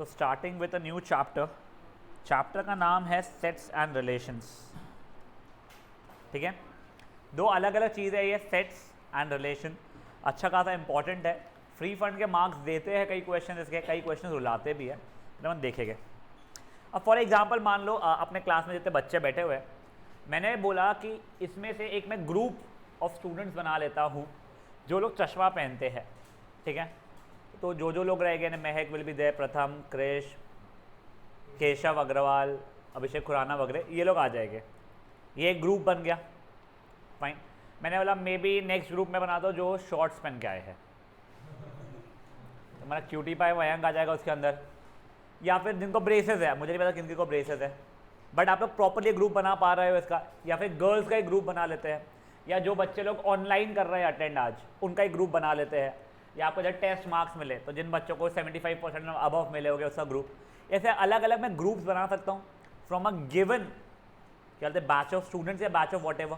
तो starting with a new chapter, chapter का नाम है सेट्स एंड रिलेशंस। ठीक है, दो अलग अलग चीज़ें ये सेट्स एंड रिलेशन, अच्छा खासा इंपॉर्टेंट है। फ्री फंड के मार्क्स देते हैं कई क्वेश्चन इसके, कई क्वेश्चन रुलाते भी है, तो हम देखेंगे। अब फॉर एग्जांपल मान लो अपने क्लास में जितने बच्चे बैठे हुए हैं, मैंने बोला कि इसमें से एक मैं ग्रुप ऑफ स्टूडेंट्स बना लेता हूँ जो लोग चश्मा पहनते हैं। ठीक है, तो जो लोग रह गए ना, महक विल बी देयर, प्रथम, क्रिश, केशव अग्रवाल, अभिषेक खुराना वगैरह, ये लोग आ जाएंगे। ये एक ग्रुप बन गया, फाइन। मैंने बोला मे बी नेक्स्ट ग्रुप में बना दो जो शॉर्ट्स पहन के आए हैं, तो हमारा क्यूटी पाई मयंक आ जाएगा उसके अंदर, या फिर जिनको ब्रेसेस है, मुझे नहीं पता किन को ब्रेसेस है, बट आप लोग प्रॉपरली ग्रुप बना पा रहे हो इसका, या फिर गर्ल्स का एक ग्रुप बना लेते हैं, या जो बच्चे लोग ऑनलाइन कर रहे हैं अटेंड आज, उनका एक ग्रुप बना लेते हैं, या आपको जब टेस्ट मार्क्स मिले तो जिन बच्चों को 75% अबव मिले होंगे उसका ग्रुप। ऐसे अलग अलग मैं ग्रुप्स बना सकता हूँ फ्रॉम अ गिवन क्या बोलते हैं बैच ऑफ स्टूडेंट्स या बैच ऑफ वॉट एवर।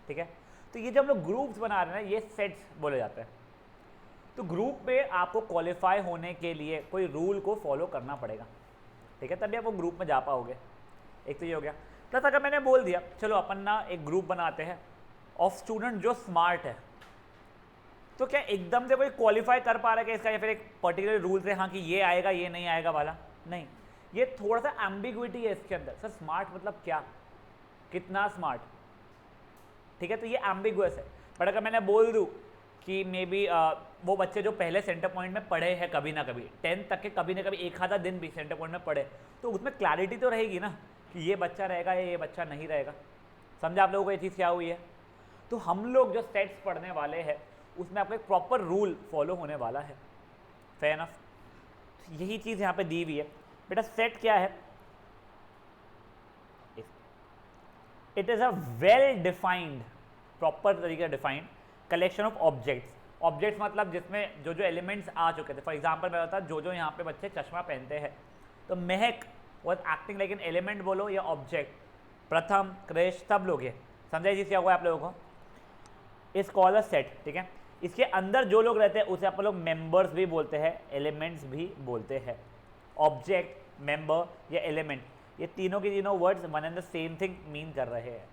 ठीक है, तो ये जो हम लोग ग्रुप्स बना रहे हैं ना, ये सेट्स बोले जाते हैं। तो ग्रुप में आपको क्वालिफाई होने के लिए कोई रूल को फॉलो करना पड़ेगा। ठीक है, तभी आप वो ग्रुप में जा पाओगे। एक तो ये हो गया। प्लस अगर मैंने बोल दिया चलो अपन ना एक ग्रुप बनाते हैं ऑफ स्टूडेंट जो स्मार्ट है, तो क्या एकदम से कोई क्वालिफाई कर पा रहा है कि इसका, या फिर एक पर्टिकुलर रूल है हाँ कि ये आएगा ये नहीं आएगा वाला? नहीं, ये थोड़ा सा एम्बिग्विटी है इसके अंदर। सर स्मार्ट मतलब क्या, कितना स्मार्ट? ठीक है, तो ये एम्बिगुअस है। बट अगर मैंने बोल दूँ कि मे बी वो बच्चे जो पहले सेंटर पॉइंट में पढ़े हैं कभी ना कभी, 10th तक के कभी ना कभी एक आधा दिन भी सेंटर पॉइंट में पढ़े, तो उसमें क्लैरिटी तो रहेगी ना कि ये बच्चा रहेगा या ये बच्चा नहीं रहेगा। समझा आप लोगों को ये चीज़ क्या हुई है? तो हम लोग जो सेट्स पढ़ने वाले हैं उसमें आपको एक प्रॉपर रूल फॉलो होने वाला है। फेयर एनफ, यही चीज़ यहाँ पे दी हुई है। बेटा सेट क्या है? It is a well defined, proper तरीके से defined collection of objects. Objects मतलब जिसमें जो जो एलिमेंट्स आ चुके थे। फॉर एग्जाम्पल मैं बता, जो जो यहाँ पे बच्चे चश्मा पहनते हैं, तो महक was acting like an element बोलो या ऑब्जेक्ट। प्रथम, क्रिश, सब लोग ये समझाइए चीज़ क्या हुआ आप लोगों को? इस कॉल अ सेट। ठीक है, इसके अंदर जो लोग रहते हैं उसे आप लोग मेंबर्स भी बोलते हैं, एलिमेंट्स भी बोलते हैं। ऑब्जेक्ट, मेंबर या एलिमेंट, ये तीनों के तीनों words one and the same thing mean कर रहे हैं।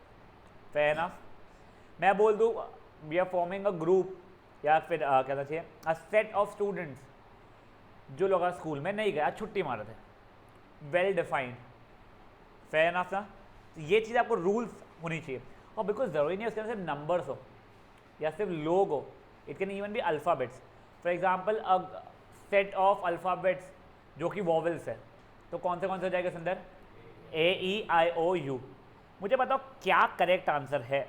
Fair enough. मैं बोल दूँ we are forming a group, या फिर कहना चाहिए अ सेट ऑफ स्टूडेंट्स जो लोग स्कूल में नहीं गए, छुट्टी मारे थे, वेल डिफाइंड। फेयर एनफ ना? तो ये चीज़ आपको रूल्स होनी चाहिए। और बिल्कुल ज़रूरी नहीं है उसके अंदर सिर्फ नंबर्स हो या सिर्फ लोग हो, it can even be alphabets. For example a set of alphabets जो कि वॉवल्स है, तो कौन से हो जाएगा इसके अंदर? AEIOU। मुझे बताओ क्या करेक्ट आंसर है,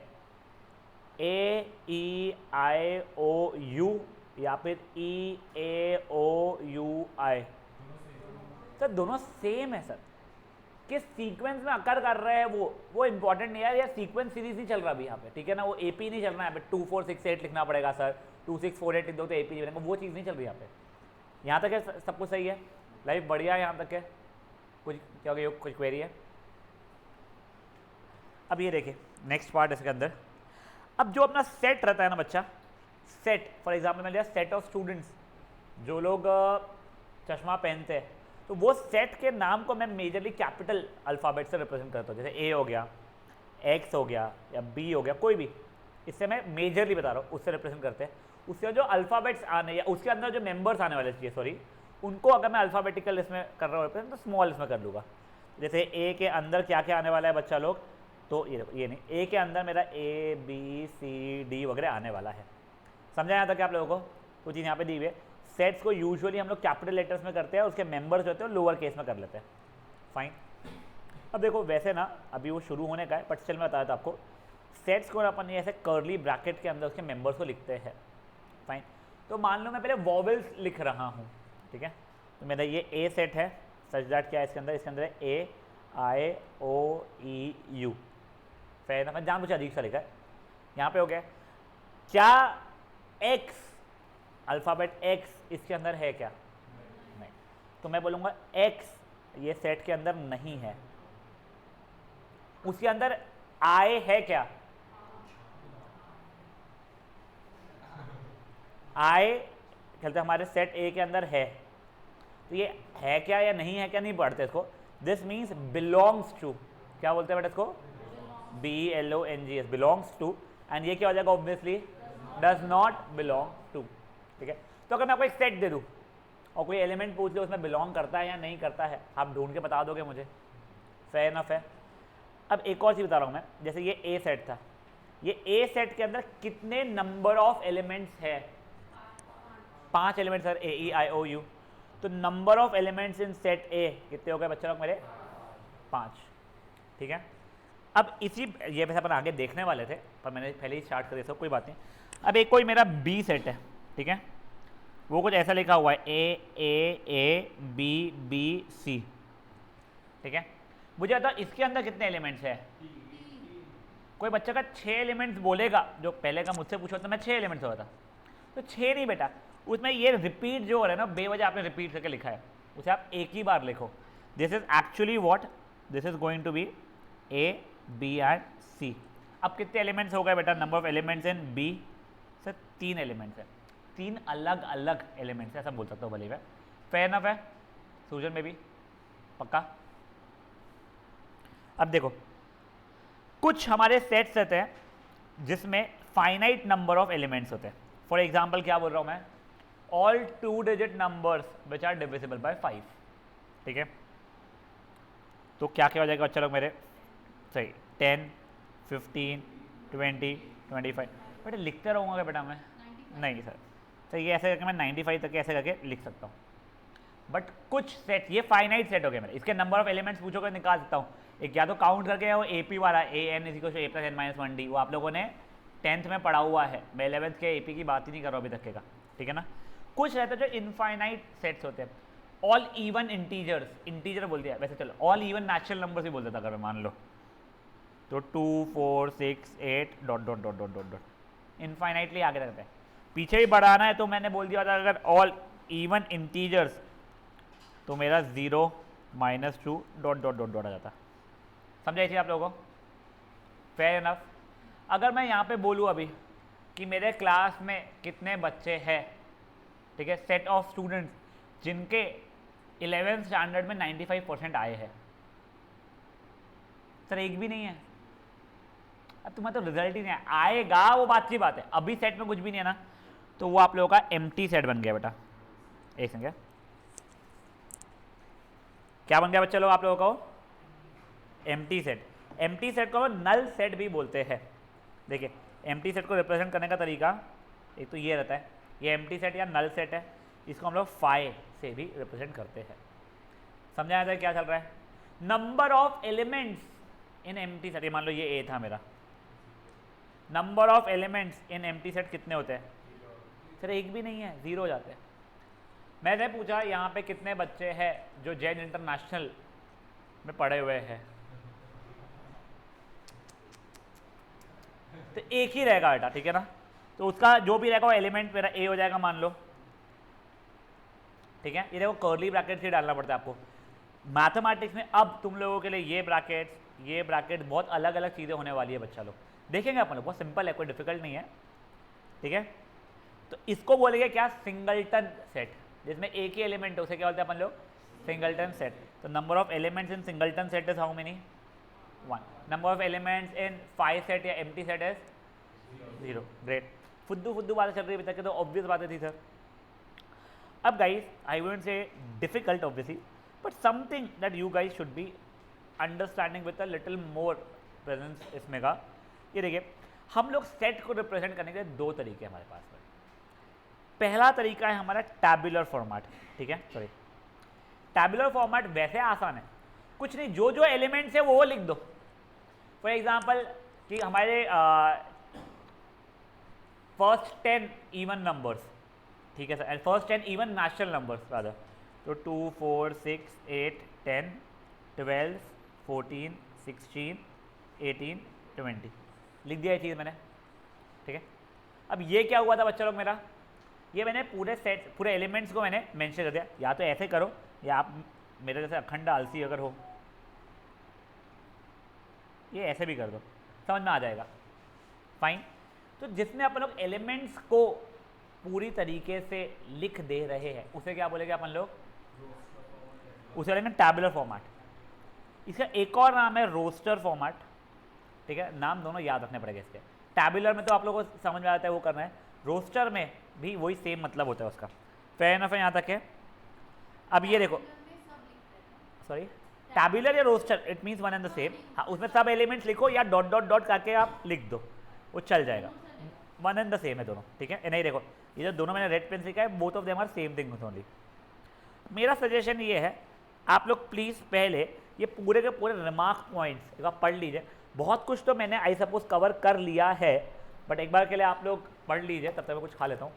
AEIOU या फिर EAOUI? सर दोनों सेम है सर। किस सीक्वेंस में अकर कर रहे हैं वो इंपॉर्टेंट नहीं है यार, सीक्वेंस सीरीज नहीं चल रहा अभी यहाँ पे। ठीक है ना, वो AP नहीं चल रहा है यहाँ पे 2468 लिखना पड़ेगा सर, 2648 लिख दो तो AP नहीं बनेगा, वो चीज़ नहीं चल रही यहाँ पे। यहाँ तक है सब कुछ सही है, लाइफ बढ़िया है यहाँ तक है? कुछ क्या हो गया, कुछ क्वेरी है? अब ये देखिए नेक्स्ट पार्ट इसके अंदर। अब जो अपना सेट रहता है ना बच्चा, सेट फॉर एग्जाम्पल मैंने लिया सेट ऑफ स्टूडेंट्स जो लोग चश्मा पहनते हैं, तो वो सेट के नाम को मैं मेजरली कैपिटल अल्फ़ाबेट से रिप्रेजेंट करता हूँ। जैसे A हो गया, X हो गया या B हो गया, कोई भी, इससे मैं मेजरली बता रहा हूँ, उससे रिप्रेजेंट करते हैं। उससे जो अल्फ़ाबेट्स आने या उसके अंदर जो मेंबर्स आने वाले चाहिए, सॉरी, उनको अगर मैं अल्फ़ाबेटिकल इसमें कर रहा हूँ तो स्मॉल इसमें कर लूँगा। जैसे A के अंदर क्या क्या आने वाला है बच्चा लोग, तो ये देखो, ये नहीं, A के अंदर मेरा A B C D वगैरह आने वाला है। समझा यहाँ तक आप लोगों को? कुछ चीज़ यहाँ पे दी हुई है। सेट्स को यूजुअली हम लोग कैपिटल लेटर्स में करते हैं, उसके मेंबर्स होते हैं लोअर केस में कर लेते हैं। फाइन। अब देखो वैसे ना अभी वो शुरू होने का है, बट स्टिल मैं बताया था आपको, सेट्स को अपन ऐसे कर्ली ब्रैकेट के अंदर उसके मेंबर्स को लिखते हैं। फाइन। तो मान लो मैं पहले वॉवेल्स लिख रहा हूँ, ठीक है, तो मेरा ये A सेट है, सच दैट क्या है इसके अंदर है AIOEU। फेयर ना, मैं जान पूछा अजीब सा लिखा है यहाँ पे। हो गया क्या X, अल्फ़ाबेट X इसके अंदर है क्या? नहीं, तो मैं बोलूँगा X ये सेट के अंदर नहीं है। उसके अंदर I है क्या? I कहते हमारे सेट A के अंदर है, तो ये है क्या या नहीं है क्या नहीं पढ़ते इसको। दिस मीन्स बिलोंग्स टू, क्या बोलते हैं बेटा इसको, BLONGS, बिलोंग्स टू। एंड ये क्या हो जाएगा obviously, does not belong to. ठीक है, तो अगर मैं आपको एक सेट दे दूँ और कोई एलिमेंट पूछ ले उसमें बिलोंग करता है या नहीं करता है, आप ढूंढ के बता दोगे मुझे, फेयर इनफ है। अब एक और चीज़ बता रहा हूँ मैं, जैसे ये ए सेट था, ये ए सेट के अंदर कितने नंबर ऑफ एलिमेंट्स है, 5 एलिमेंट्स सर, AEIOU। तो number of elements in set ए कितने हो गए बच्चे लोग मेरे, 5। ठीक है, अब इसी ये वैसे अपन आगे देखने वाले थे पर मैंने पहले ही स्टार्ट कर दिया, सब कोई बात नहीं। अब एक कोई मेरा बी सेट है, ठीक है, वो कुछ ऐसा लिखा हुआ है A, B, ठीक है। मुझे बताओ इसके अंदर कितने एलिमेंट्स है, कोई बच्चा का 6 एलिमेंट्स बोलेगा, जो पहले का मुझसे पूछो तो मैं 6 एलिमेंट्स होता, तो 6 नहीं बेटा, उसमें ये रिपीट जो हो रहा है ना, बेवजह आपने रिपीट करके लिखा है, उसे आप एक ही बार लिखो। This is actually what, this is going to be A, B and C। अब कितने एलिमेंट्स हो गए बेटा, number of elements in B, sir 3 elements है, 3 अलग अलग एलिमेंट्स है, ऐसा बोल सकता हूँ भले, फेयर इनफ है सूजन में भी, पक्का। अब देखो कुछ हमारे सेट्स रहते हैं जिसमें फाइनाइट नंबर ऑफ एलिमेंट्स होते हैं। फॉर एग्जाम्पल क्या बोल रहा हूँ मैं, all 2 digit numbers which are divisible by 5। ठीक है, तो क्या क्या हो जाएगा बच्चा लोग मेरे, सही 10, 15, 20, 25। बेटा लिखते रहूँगा बेटा मैं, नहीं सर, तो ये ऐसे करके मैं 95 तक ऐसे करके लिख सकता हूँ। बट कुछ सेट, ये फाइनाइट सेट हो गए मेरे, इसके नंबर ऑफ एलिमेंट्स पूछोगे निकाल सकता हूँ। एक या तो काउंट करके वो AP वाला AN = A+N-1D, वो आप लोगों ने 10th में पढ़ा हुआ है, मैं 11th के AP की बात ही नहीं कर रहा अभी तक का, ठीक है ना। कुछ रहता है जो इनफाइनाइट सेट्स होते हैं, ऑल इवन इंटीजर्स, इंटीजर बोल दिया वैसे, चलो ऑल इवन नेचुरल नंबर्स ही बोल देता अगर मैं मान लो, तो 2, 4, 6, 8 ... इनफाइनाइटली आगे रहता है। पीछे ही बढ़ाना है तो मैंने बोल दिया था अगर ऑल इवन इंटीजर्स तो मेरा 0, -2 ... आ जाता। समझा इसे आप लोगों को, फेयर इनफ। अगर मैं यहाँ पे बोलूँ अभी कि मेरे क्लास में कितने बच्चे हैं, ठीक है, सेट ऑफ स्टूडेंट्स जिनके 11th स्टैंडर्ड में 95% आए हैं, सर एक भी नहीं है, अब तुम्हें तो रिजल्ट ही नहीं आएगा, वो बात की बात है, अभी सेट में कुछ भी नहीं है ना, तो वो आप लोगों का एम्प्टी सेट बन गया बेटा। एक सेकंड, क्या बन गया बच्चे लोग आप लोगों को, एम्प्टी सेट। एम्प्टी सेट को नल सेट भी बोलते हैं। देखिए एम्प्टी सेट को रिप्रेजेंट करने का तरीका एक तो ये रहता है, ये एम्प्टी सेट या नल सेट है, इसको हम लोग फाई से भी रिप्रेजेंट करते हैं। समझा जाता है क्या चल रहा है, number of elements in empty set, ये मान लो ये ए था मेरा, number of elements in empty set कितने होते हैं, सर एक भी नहीं है, 0 हो जाते हैं। मैंने पूछा यहाँ पे कितने बच्चे हैं जो जैन इंटरनेशनल में पढ़े हुए हैं, तो एक ही रहेगा बेटा, ठीक है ना, तो उसका जो भी रहेगा वो एलिमेंट मेरा ए हो जाएगा मान लो, ठीक है। ये देखो कर्ली ब्रैकेट्स ही डालना पड़ता है आपको मैथमेटिक्स में। अब तुम लोगों के लिए ये ब्रैकेट बहुत अलग अलग चीज़ें होने वाली है बच्चा लोग, देखेंगे अपन लोग, बहुत सिंपल है, कोई डिफिकल्ट नहीं है, ठीक है। तो इसको बोलेंगे क्या, सिंगलटन सेट, जिसमें एक ही एलिमेंट है, उसे क्या बोलते हैं अपन लोग, सिंगलटन सेट। तो number of elements in singleton set is how many, 1। Number of elements in 5 set या एम्प्टी सेट इज 0। ग्रेट, फुद्दू बातें चल रही है, तो ऑब्वियस बातें थी सर। अब guys I won't say difficult obviously, but something that you guys should be understanding with a little more presence इसमें का। ये देखिए हम लोग सेट को रिप्रेजेंट करने के 2 तरीके हमारे पास में। पहला तरीका है हमारा टैबुलर फॉर्मेट, ठीक है, सॉरी टैबुलर फॉर्मेट वैसे आसान है, कुछ नहीं, जो जो एलिमेंट्स है वो लिख दो। फॉर एग्जाम्पल कि हमारे फर्स्ट 10 इवन नंबर्स, ठीक है sir, and first 10 even natural numbers rather, तो 2, 4, 6, 8, 10, 12, 14, 16, 18, 20 लिख दिया ये चीज़ मैंने, ठीक है। अब ये क्या हुआ था बच्चा लोग मेरा, ये मैंने पूरे सेट, पूरे एलिमेंट्स को मैंने मेंशन कर दिया। या तो ऐसे करो या आप मेरे जैसे अखंड आलसी अगर हो, ये ऐसे भी कर दो, समझ में आ जाएगा, फाइन। तो जिसमें अपन लोग एलिमेंट्स को पूरी तरीके से लिख दे रहे हैं उसे क्या बोलेंगे अपन लोग, उसे लेंगे टैबुलर फॉर्मेट। इसका एक और नाम है रोस्टर फॉर्मेट, ठीक है, नाम दोनों याद रखने पड़ेंगे इसके। टैबुलर में तो आप लोगों को समझ में आता है वो करना है, रोस्टर में भी वही सेम मतलब होता है उसका। फेयर इनफ है यहाँ तक है। अब ये देखो, सॉरी टैबुलर या roster it means one and the same. हाँ, उसमें सब एलिमेंट्स लिखो या डॉट डॉट डॉट करके आप लिख दो, वो चल जाएगा, वन एंड द सेम है दोनों, ठीक है। नहीं देखो, ये जो दोनों मैंने रेड पेन लिखा है, both of them are same thing only. मेरा सजेशन ये है, आप लोग प्लीज़ पहले ये पूरे के पूरे रिमार्क पॉइंट्स एक बार पढ़ लीजिए। बहुत कुछ तो मैंने आई सपोज कवर कर लिया है, बट एक बार के लिए आप लोग पढ़ लीजिए, तब तक मैं कुछ खा लेता हूँ।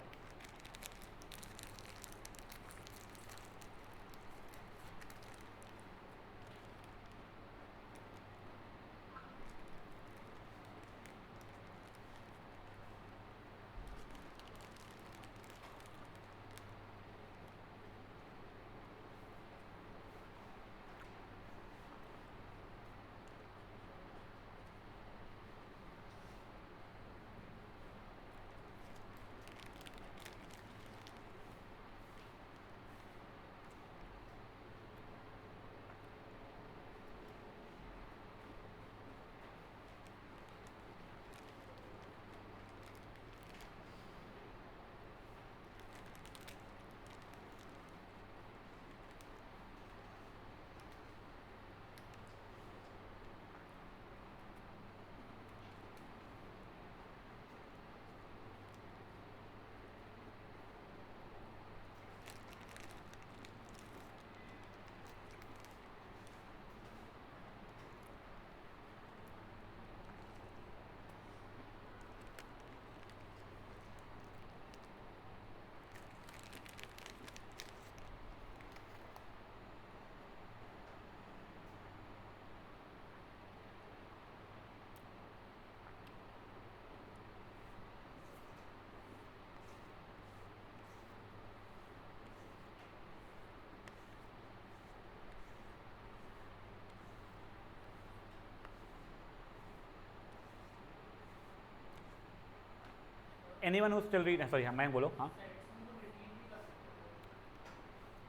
Anyone who still read, sorry मैं बोलो, हाँ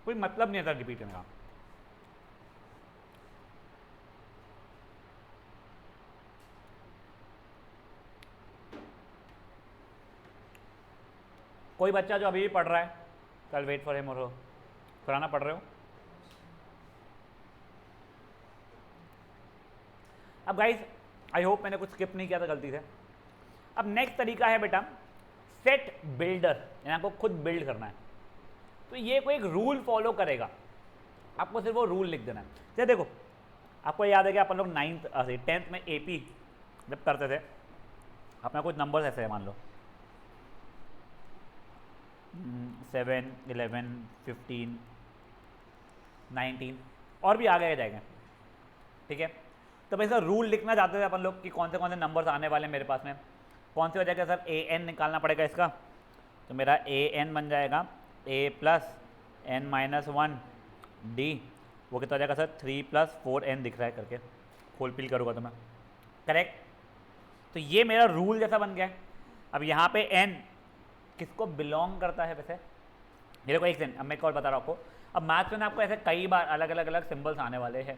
कोई मतलब नहीं था रिपीट करने का। कोई बच्चा जो अभी भी पढ़ रहा है, कल वेट फॉर हिम और पुराना पढ़ रहे हो। अब गाइस आई होप मैंने कुछ स्किप नहीं किया था गलती से। अब नेक्स्ट तरीका है बेटा सेट बिल्डर, यानी आपको खुद बिल्ड करना है। तो ये कोई एक रूल फॉलो करेगा, आपको सिर्फ वो रूल लिख देना है। जैसे देखो, आपको याद है कि अपन लोग 10th में एपी जब करते थे, अपना कुछ नंबर्स ऐसे है, मान लो 7, 11, 15, 19 और भी आगे जाएंगे, ठीक है। तो भाई सर रूल लिखना चाहते थे अपन लोग कि कौन से नंबर्स आने वाले हैं मेरे पास में, कौन सी वजह का सर ए एन निकालना पड़ेगा इसका। तो मेरा ए एन बन जाएगा ए प्लस एन माइनस 1 डी, वो कितना हो जाएगा सर 3 + 4n दिख रहा है करके, खोल पिल करूँगा तो मैं, करेक्ट। तो ये मेरा रूल जैसा बन गया है। अब यहाँ पे n किसको बिलोंग करता है वैसे, ये देखो एक सेकंड, अब मैं एक और बता रहा हूँ आपको। अब मैथ्स में आपको ऐसे कई बार अलग अलग सिंबल्स आने वाले हैं,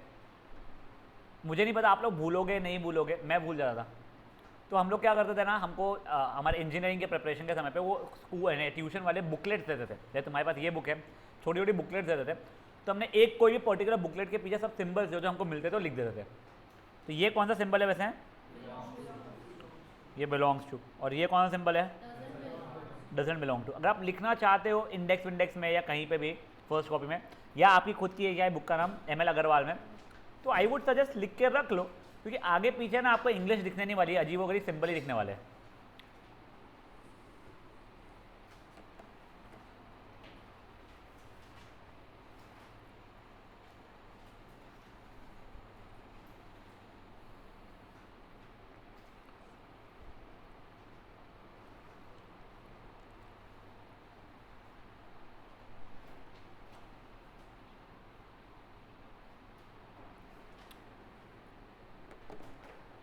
मुझे नहीं पता आप लोग भूलोगे नहीं भूलोगे, मैं भूल जाता था। तो हम लोग क्या करते थे ना, हमको हमारे इंजीनियरिंग के प्रिपरेशन के समय पे वो स्कूल ट्यूशन वाले बुकलेट्स देते थे, जैसे तुम्हारे पास ये बुक है, छोटी छोटी बुकलेट्स देते थे। तो हमने एक कोई भी पर्टिकुलर बुकलेट के पीछे सब सिंबल्स जो हमको मिलते थे वो लिख देते थे। तो ये कौन सा सिंबल है वैसे, ये बिलोंग्स टू, और ये कौन सा सिंबल है, डजंट बिलोंग टू। अगर आप लिखना चाहते हो इंडेक्स विंडेक्स में या कहीं पे भी फर्स्ट कॉपी में, या आपकी खुद की है बुक का नाम ML अग्रवाल में, तो आई वुड सजेस्ट लिख के रख लो, क्योंकि आगे पीछे ना आपको इंग्लिश दिखने नहीं वाली है, अजीबोगरीब सिंबल ही दिखने वाले हैं।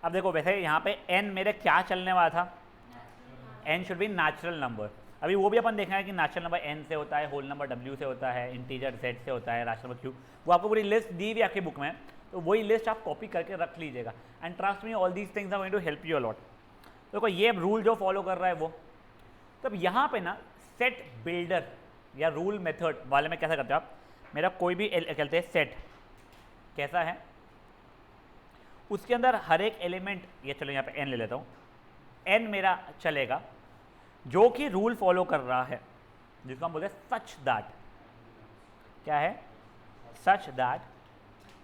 अब देखो वैसे यहाँ पे n मेरे क्या चलने वाला था, n should be natural number. अभी वो भी अपन देखना है कि नेचुरल नंबर n से होता है, होल नंबर w से होता है, इंटीजर z से होता है, राशनल नंबर q, वो आपको पूरी लिस्ट दी हुई आपकी बुक में, तो वही लिस्ट आप कॉपी करके रख लीजिएगा। And trust me all these things are going to help you a lot. देखो ये रूल जो फॉलो कर रहा है वो, तो अब यहाँ पे ना सेट बिल्डर या रूल मेथड वाले में कैसा करते हो आप, मेरा कोई भी कहते हैं सेट कैसा है, उसके अंदर हर एक एलिमेंट, ये चलो यहाँ पे n ले लेता हूँ, n मेरा चलेगा जो कि रूल फॉलो कर रहा है, जिसको हम बोलते हैं सच दैट, क्या है, सच दैट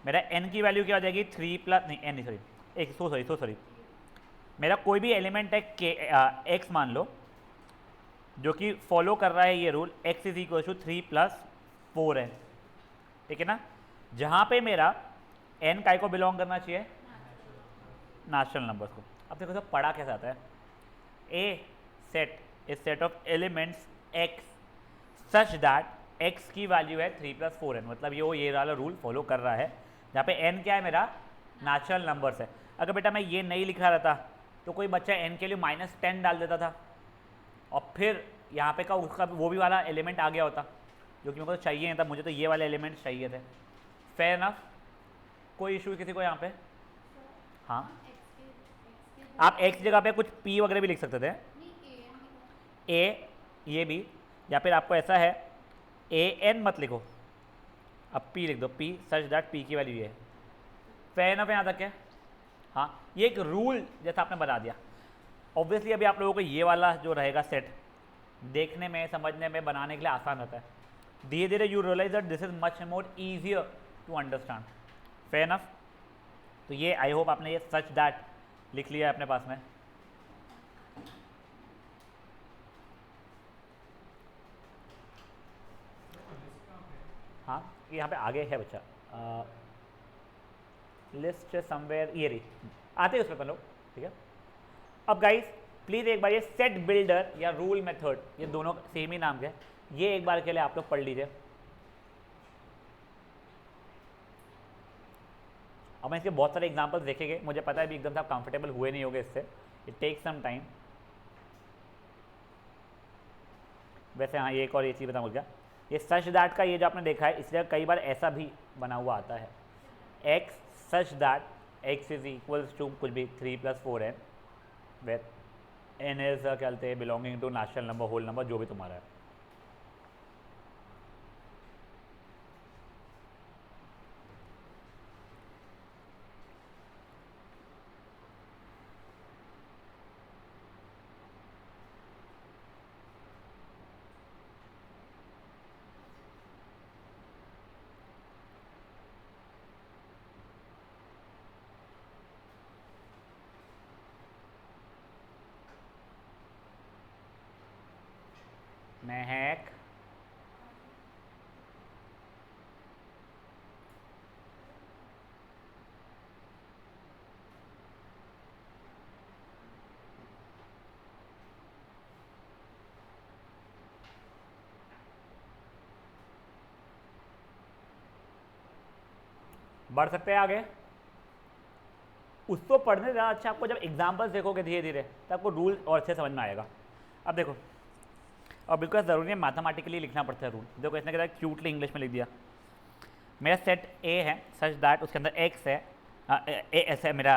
मेरा n की वैल्यू क्या हो जाएगी 3 प्लस नहीं n नहीं सॉरी एक सॉरी मेरा कोई भी एलिमेंट है के x मान लो जो कि फॉलो कर रहा है ये rule x is equal to 3 plus 4 है, ठीक है ना, जहाँ पे मेरा n काय को बिलोंग करना चाहिए, नेचुरल नंबर्स को। अब देखो तो पढ़ा कैसा आता है, a set is set of elements x such that x की वैल्यू है 3 प्लस 4n, मतलब ये वाला रूल फॉलो कर रहा है, जहाँ पे n क्या है मेरा नेचुरल नंबर्स है। अगर बेटा मैं ये नहीं लिखा रहता तो कोई बच्चा n के लिए -10 डाल देता था और फिर यहाँ पे का उसका वो भी वाला एलिमेंट आ गया होता जो कि मेरे को चाहिए नहीं था, मुझे तो ये वाले एलिमेंट चाहिए थे। फेयर इनफ, कोई इशू किसी को यहाँ पे? हाँ, आप x जगह पे कुछ p वगैरह भी लिख सकते थे, a ये भी, या फिर आपको ऐसा है an मत लिखो, अब p लिख दो, p सच दैट p की वैल्यू ये है। फेयर इनफ यहाँ तक है? हाँ, ये एक रूल जैसा आपने बता दिया। ऑब्वियसली अभी आप लोगों को ये वाला जो रहेगा सेट देखने में, समझने में, बनाने के लिए आसान होता है, धीरे धीरे you realise that this is much more easier to understand. Fair enough, तो ये आई होप आपने ये सच दैट लिख लिया है अपने पास में। हाँ, यहाँ पे आगे है बच्चा, लिस्ट समवेयर, ये रही, आते हैं उसमें अपन लोग, ठीक है। अब गाइस प्लीज़ एक बार ये सेट बिल्डर या रूल मेथड, ये दोनों सेम ही नाम के, ये एक बार के लिए आप लोग पढ़ लीजिए। अब मैं इसके बहुत सारे एग्जांपल्स देखेंगे, मुझे पता है भी एकदम से आप कंफर्टेबल हुए नहीं होगे इससे, इट टेक्स सम टाइम। वैसे हाँ, ये एक और ये चीज़ बता गया, ये सच दैट का ये जो आपने देखा है, इसलिए कई बार ऐसा भी बना हुआ आता है, x such that x is equals to कुछ भी 3 plus 4n, where n is क्या कहते हैं belonging to natural number, whole number, जो भी तुम्हारा है। महक, बढ़ सकते हैं आगे। उसको पढ़ने से ज़्यादा अच्छा आपको जब एग्जाम्पल्स देखोगे धीरे धीरे तो आपको रूल और अच्छे समझ में आएगा। अब देखो, और बिल्कुल ज़रूरी है मैथमेटिकली लिखना पड़ता है रूल। देखो इसने क्या क्यूटली इंग्लिश में लिख दिया, मेरा सेट ए है सच दैट उसके अंदर एक्स है, ऐसे मेरा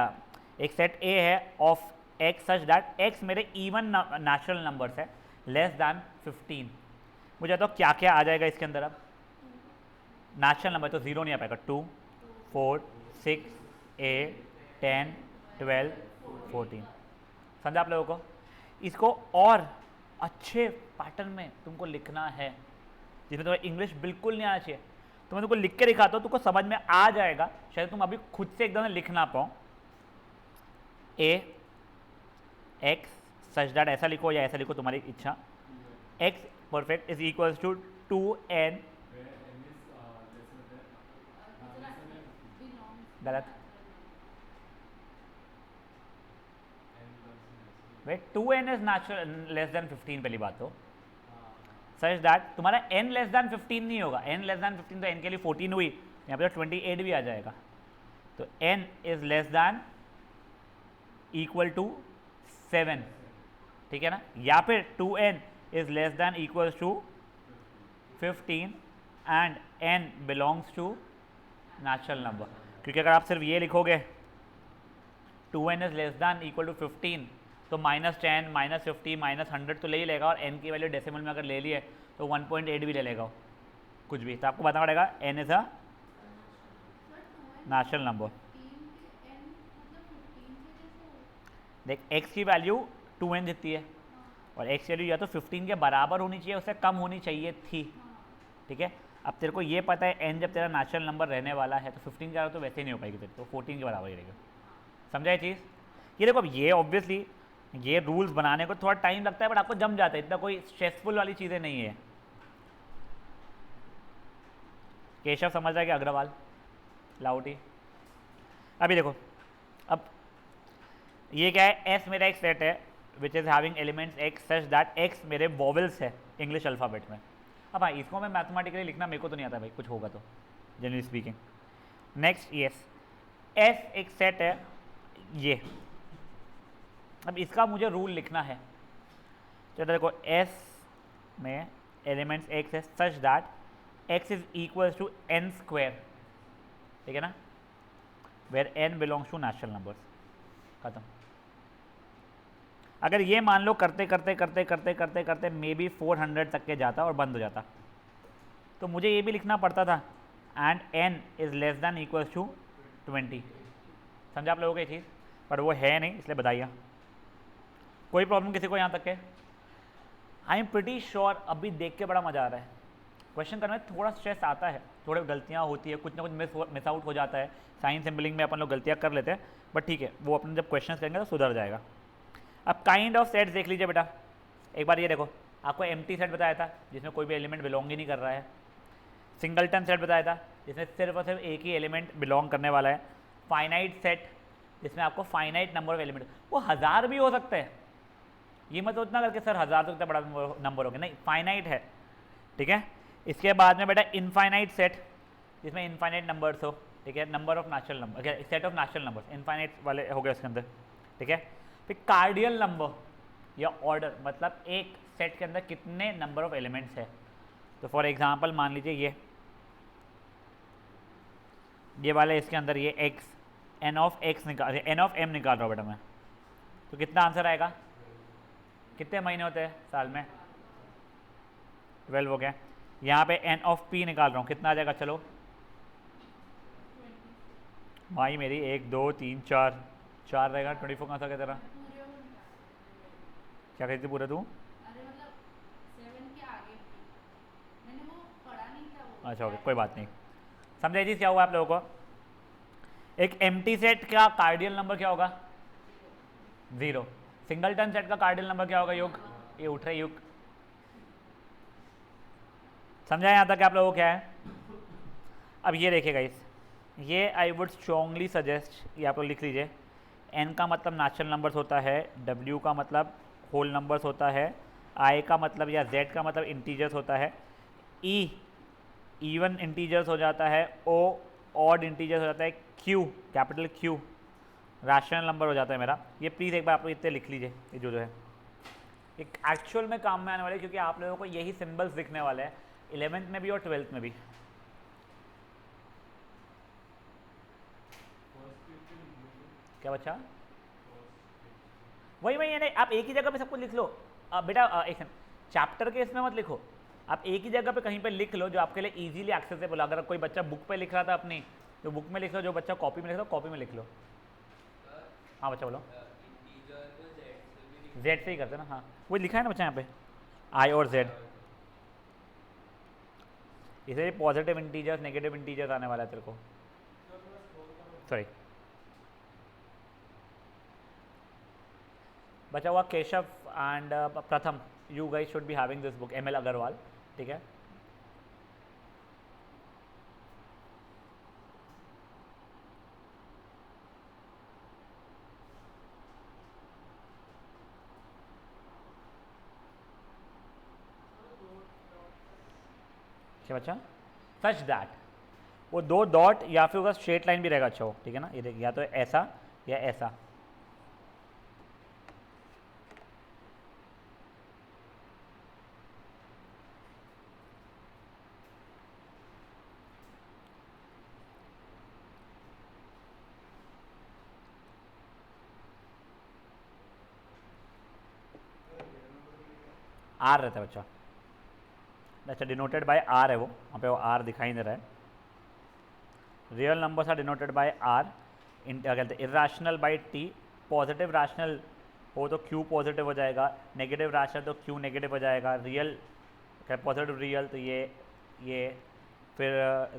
एक सेट ए है of x such that x मेरे इवन नेचुरल नंबर्स है लेस दैन 15। मुझे तो क्या क्या आ जाएगा इसके अंदर, अब नेचुरल नंबर तो जीरो नहीं आ पाएगा, 2 4 6 8 10 12 14। समझा आप लोगों को? इसको और अच्छे पैटर्न में तुमको लिखना है, जिसमें तुम्हें इंग्लिश बिल्कुल नहीं आना चाहिए, तो मैं तुमको लिख के दिखाता हूँ, तुमको समझ में आ जाएगा, शायद तुम अभी खुद से एकदम लिख ना पाओ। ए एक्स सच दैट ऐसा लिखो या ऐसा लिखो, तुम्हारी इच्छा, x perfect is equals to 2n, गलत, where 2n is natural less than 15, पहली बात तो सच दैट तुम्हारा n लेस देन 15 नहीं होगा, n लेस देन 15 तो n के लिए 14 हुई, यहाँ पे तो 28 भी आ जाएगा, तो n is less than equal to 7, ठीक है ना, या फिर 2n is less than equals to 15 and n belongs to natural number. क्योंकि अगर आप सिर्फ ये लिखोगे 2n is less than equal to 15 तो -10 -50 -100 तो ले ही लेगा, और n की वैल्यू डेसिमल में अगर ले लिए तो 1.8 भी ले लेगा कुछ भी। तो आपको बताना पड़ेगा n is a natural number. देख x की वैल्यू 2n जितनी है और x की वैल्यू या तो 15 के बराबर होनी चाहिए, उससे कम होनी चाहिए थी, ठीक है। अब तेरे को ये पता है n जब तेरा नेचुरल नंबर रहने वाला है तो 15 के बराबर तो वैसे ही नहीं हो पाएगी तेरे, तो 14 के बराबर ही रहेगा। समझा ये चीज़? ये देखो, अब ये ऑब्वियसली ये रूल्स बनाने को थोड़ा टाइम लगता है, बट आपको जम जाता है, इतना कोई स्ट्रेसफुल वाली चीज़ें नहीं है। केशव समझ रहा है कि अग्रवाल लाउटी? अभी देखो, अब ये क्या है, S मेरा एक सेट है which is having elements x such that x मेरे वॉवल्स है इंग्लिश अल्फ़ाबेट में। अब हाँ, इसको मैं मैथमेटिकली लिखना मेरे को तो नहीं आता भाई, कुछ होगा तो generally speaking. Next yes, S एक सेट है ये। अब इसका मुझे रूल लिखना है, चलो देखो, S में एलिमेंट्स x है such that x is equals to n square, ठीक है ना, where n belongs to natural numbers. खत्म। अगर ये मान लो करते करते करते करते करते करते मे बी 400 तक के जाता और बंद हो जाता, तो मुझे ये भी लिखना पड़ता था and n is less than equals to 20। समझा आप लोगों को ये चीज़? पर वो है नहीं, इसलिए बताइए। कोई प्रॉब्लम किसी को यहाँ तक के? आई एम प्रिटी श्योर अभी देख के बड़ा मज़ा आ रहा है। क्वेश्चन करने में थोड़ा स्ट्रेस आता है, थोड़ी गलतियाँ होती है, कुछ ना कुछ मिस आउट हो जाता है। साइन सिंबलिंग में अपन लोग गलतियाँ कर लेते हैं, बट ठीक है, वो अपन जब क्वेश्चन करेंगे तो सुधर जाएगा। अब काइंड ऑफ सेट्स देख लीजिए बेटा। एक बार ये देखो, आपको एम्प्टी सेट बताया था जिसमें कोई भी एलिमेंट बिलोंग ही नहीं कर रहा है। सिंगलटन सेट बताया था जिसमें सिर्फ और सिर्फ एक ही एलिमेंट बिलोंग करने वाला है। फाइनाइट सेट जिसमें आपको फाइनाइट नंबर ऑफ एलिमेंट, वो 1000 भी हो सकते हैं। ये मत सोचना करके सर 1000 तो इतना बड़ा नंबर हो गया, नहीं, फाइनाइट है, ठीक है। इसके बाद में बेटा इनफाइनाइट सेट जिसमें इनफाइनाइट नंबर्स हो, ठीक है, number of natural number, set of natural numbers, infinite वाले हो गए उसके अंदर, ठीक है। फिर कार्डियल नंबर या ऑर्डर, मतलब एक सेट के अंदर कितने नंबर ऑफ एलिमेंट्स है। तो फॉर एग्जांपल मान लीजिए ये वाले, इसके अंदर ये x n ऑफ x निकाल, n ऑफ m निकाल रहा हूँ बेटा मैं, तो कितना आंसर आएगा? कितने महीने होते हैं साल में? 12 हो गया। यहाँ पे n ऑफ p निकाल रहा हूँ, कितना आ जाएगा? चलो भाई मेरी 1 2 3 4 4 रहेगा, 24 कहाँ सा क्या तेरा? क्या कहती पूरा तू? अच्छा ओके, कोई बात नहीं। समझे जी क्या हुआ आप लोगों को? एक एम्प्टी सेट का कार्डियल नंबर क्या होगा? 0। सिंगलटन सेट का कार्डियल नंबर क्या होगा? योग। ये उठ रहे योग। समझा यहाँ तक आप लोगों को क्या है? अब ये देखिएगा, ये आई वुड स्ट्रॉन्गली सजेस्ट, ये आप लोग लिख लीजिए। n का मतलब नेचुरल नंबर्स होता है, w का मतलब होल नंबर्स होता है, i का मतलब या z का मतलब इंटीजर्स होता है, e इवन इंटीजर्स हो जाता है, o ऑड इंटीजर्स हो जाता है, q capital Q rational number हो जाता है मेरा। ये प्लीज़ एक बार आप लोग इतने लिख लीजिए, ये जो है एक एक्चुअल में काम में आने वाले, क्योंकि आप लोगों को यही सिंबल्स दिखने वाले हैं 11th में भी और 12th में भी। क्या बच्चा? वही नहीं, आप एक ही जगह पे सब कुछ लिख लो। बेटा एक चैप्टर के इसमें मत लिखो, आप एक ही जगह पे कहीं पे लिख लो जो आपके लिए इजीली एक्सेसिबल। अगर कोई बच्चा बुक पे लिख रहा था अपनी, तो बुक में लिख लो, जो बच्चा कॉपी में लिख रहा कॉपी में लिख लो। हाँ बच्चा बोलो। जेड से ही करते ना, हाँ वो लिखा है ना बच्चा यहाँ पे, आई और जेड। इसे पॉजिटिव इंटीजर्स नेगेटिव इंटीजर्स आने वाला है तेरे को, सॉरी। बचा हुआ Keshav and Pratham, you guys should be having this book, ML Agarwal, ठीक है। क्या बच्चा? सच दैट, वो 2 डॉट या फिर उसका स्ट्रेट लाइन भी रहेगा, अच्छा हो, ठीक है ना। ये देखिए, या तो ऐसा या ऐसा। आर रहता है बच्चा, अच्छा डिनोटेड बाय आर है वो, वहाँ पे वो आर दिखाई दे रहा है। Real numbers are denoted by R, क्या कहते हैं, irrational by T, positive rational हो तो क्यू पॉजिटिव हो जाएगा, नेगेटिव रैशनल तो क्यू नेगेटिव हो जाएगा, रियल पॉजिटिव रियल तो ये फिर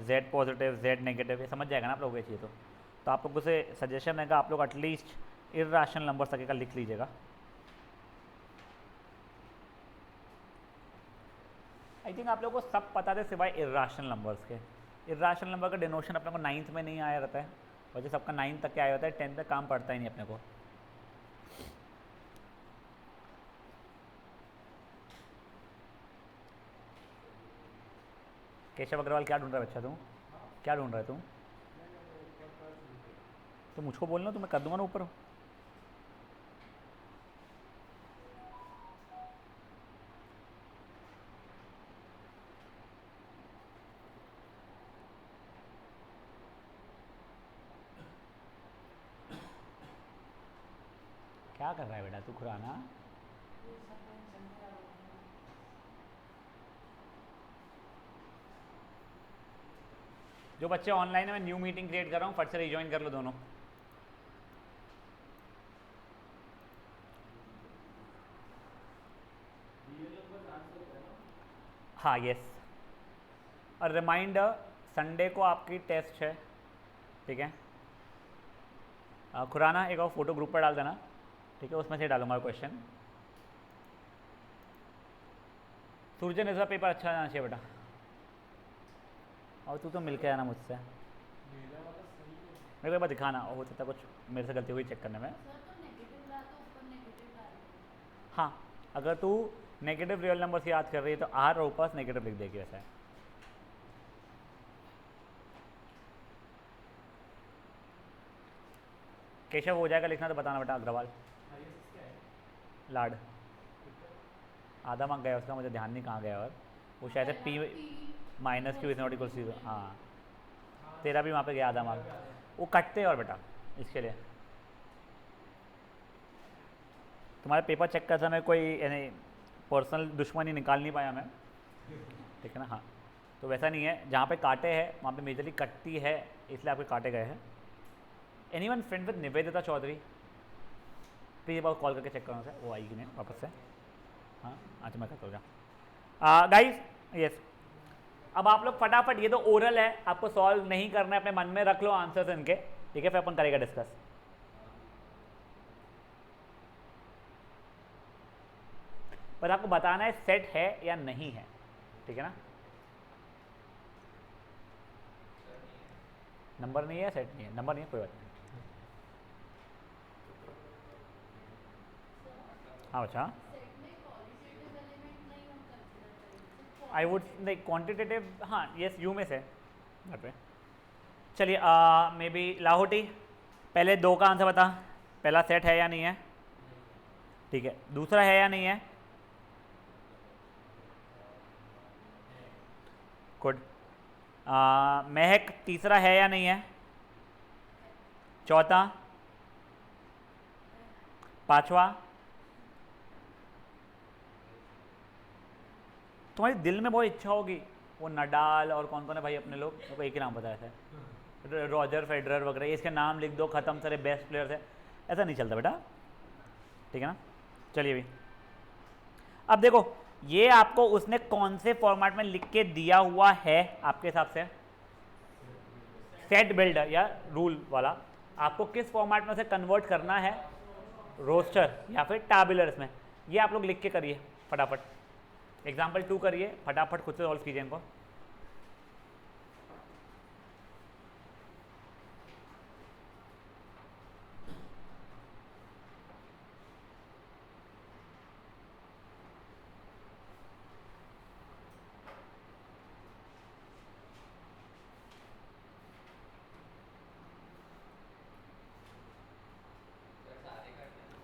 जेड पॉजिटिव जेड नेगेटिव, ये समझ जाएगा ना आप लोग ये चीज़। तो आप लोगों से सजेशन है कि आप लोग एटलीस्ट इरेशनल नंबर तक का लिख लीजिएगा। आई थिंक आप लोगों को सब पता थे सिवाय इरेशनल नंबर्स के। इरेशनल नंबर का डिनोशन अपने को 9th में नहीं आया रहता है, और जो सबका 9th तक के आया होता है 10th तक काम पड़ता ही नहीं अपने को। केशव अग्रवाल क्या ढूंढ रहा है बच्चा, तू क्या ढूंढ रहा है तू? तो मुझको बोलना, तो मैं कर दूंगा ना ऊपर। क्या कर रहा है बेटा तू खुराना? जो बच्चे ऑनलाइन है मैं न्यू मीटिंग क्रिएट कर रहा हूँ, फट से रिज्वाइन कर लो दोनों। हाँ यस, और रिमाइंडर संडे को आपकी टेस्ट है, ठीक है। खुराना एक और फोटो ग्रुप पर डाल देना, ठीक है, उसमें से डालूंगा क्वेश्चन। सूर्यन इसका पेपर अच्छा जाना चाहिए बेटा, और तू तो मिल के आना मुझसे, मेरे को एक बार दिखाना, और हो सकता है कुछ मेरे से गलती हुई चेक करने में। हाँ, अगर तू नेगेटिव रियल नंबर से याद कर रही है तो आर और ऊपर नेगेटिव लिख देगी वैसा है। केशव हो जाएगा लिखना तो बताना बेटा। अग्रवाल लाड आधा मार्क गया उसका, मुझे ध्यान नहीं कहाँ गया, और वो शायद से P minus Q is not equal C. हाँ तेरा भी वहाँ पे गया आधा मार्क, वो कटते हैं। और बेटा इसके लिए तुम्हारे पेपर चेक करते समय कोई यानी पर्सनल दुश्मनी निकाल नहीं पाया मैं, ठीक है ना। हाँ तो वैसा नहीं है, जहाँ पे काटे हैं वहाँ पे मेजरली कटती है, इसलिए आपके काटे गए हैं। Anyone friend with Nivedita Chaudhary, please एक बार कॉल करके चेक करना सर वो आएगी नहीं वापस से। हाँ अच्छा मैं करता हूँ गाइस। यस, अब आप लोग फटाफट, ये तो ओरल है, आपको सॉल्व नहीं करना है, अपने मन में रख लो आंसर्स इनके, ठीक है, फिर अपन करेगा डिस्कस। पर आपको बताना है सेट है या नहीं है, ठीक है ना। नंबर नहीं है, सेट नहीं है, नंबर नहीं है, कोई बात नहीं। हाँ अच्छा, आई वुड लाइक क्वान्टिटेटिव, हाँ यस यू में से घर पे। चलिए मे बी लाहौटी, पहले दो का आंसर बता, पहला सेट है या नहीं है, ठीक है, दूसरा है या नहीं है, गुड। महक तीसरा है या नहीं है, चौथा, पांचवा, तुम्हारी दिल में बहुत इच्छा होगी वो नडाल और कौन कौन है भाई अपने लोग, मेरे को एक ही नाम बताया था, रॉजर फेडरर वगैरह, इसके नाम लिख दो, ख़त्म, सारे बेस्ट प्लेयर्स है, ऐसा नहीं चलता बेटा, ठीक है ना। चलिए भी अब देखो, ये आपको उसने कौन से फॉर्मेट में लिख के दिया हुआ है आपके हिसाब से, सेट बिल्डर या रूल वाला, आपको किस फॉर्मेट में से कन्वर्ट करना है, रोस्टर या फिर टैबुलर में, ये आप लोग लिख के करिए फटाफट। एग्जाम्पल 2 करिए फटाफट, खुद से सॉल्व कीजिए इनको।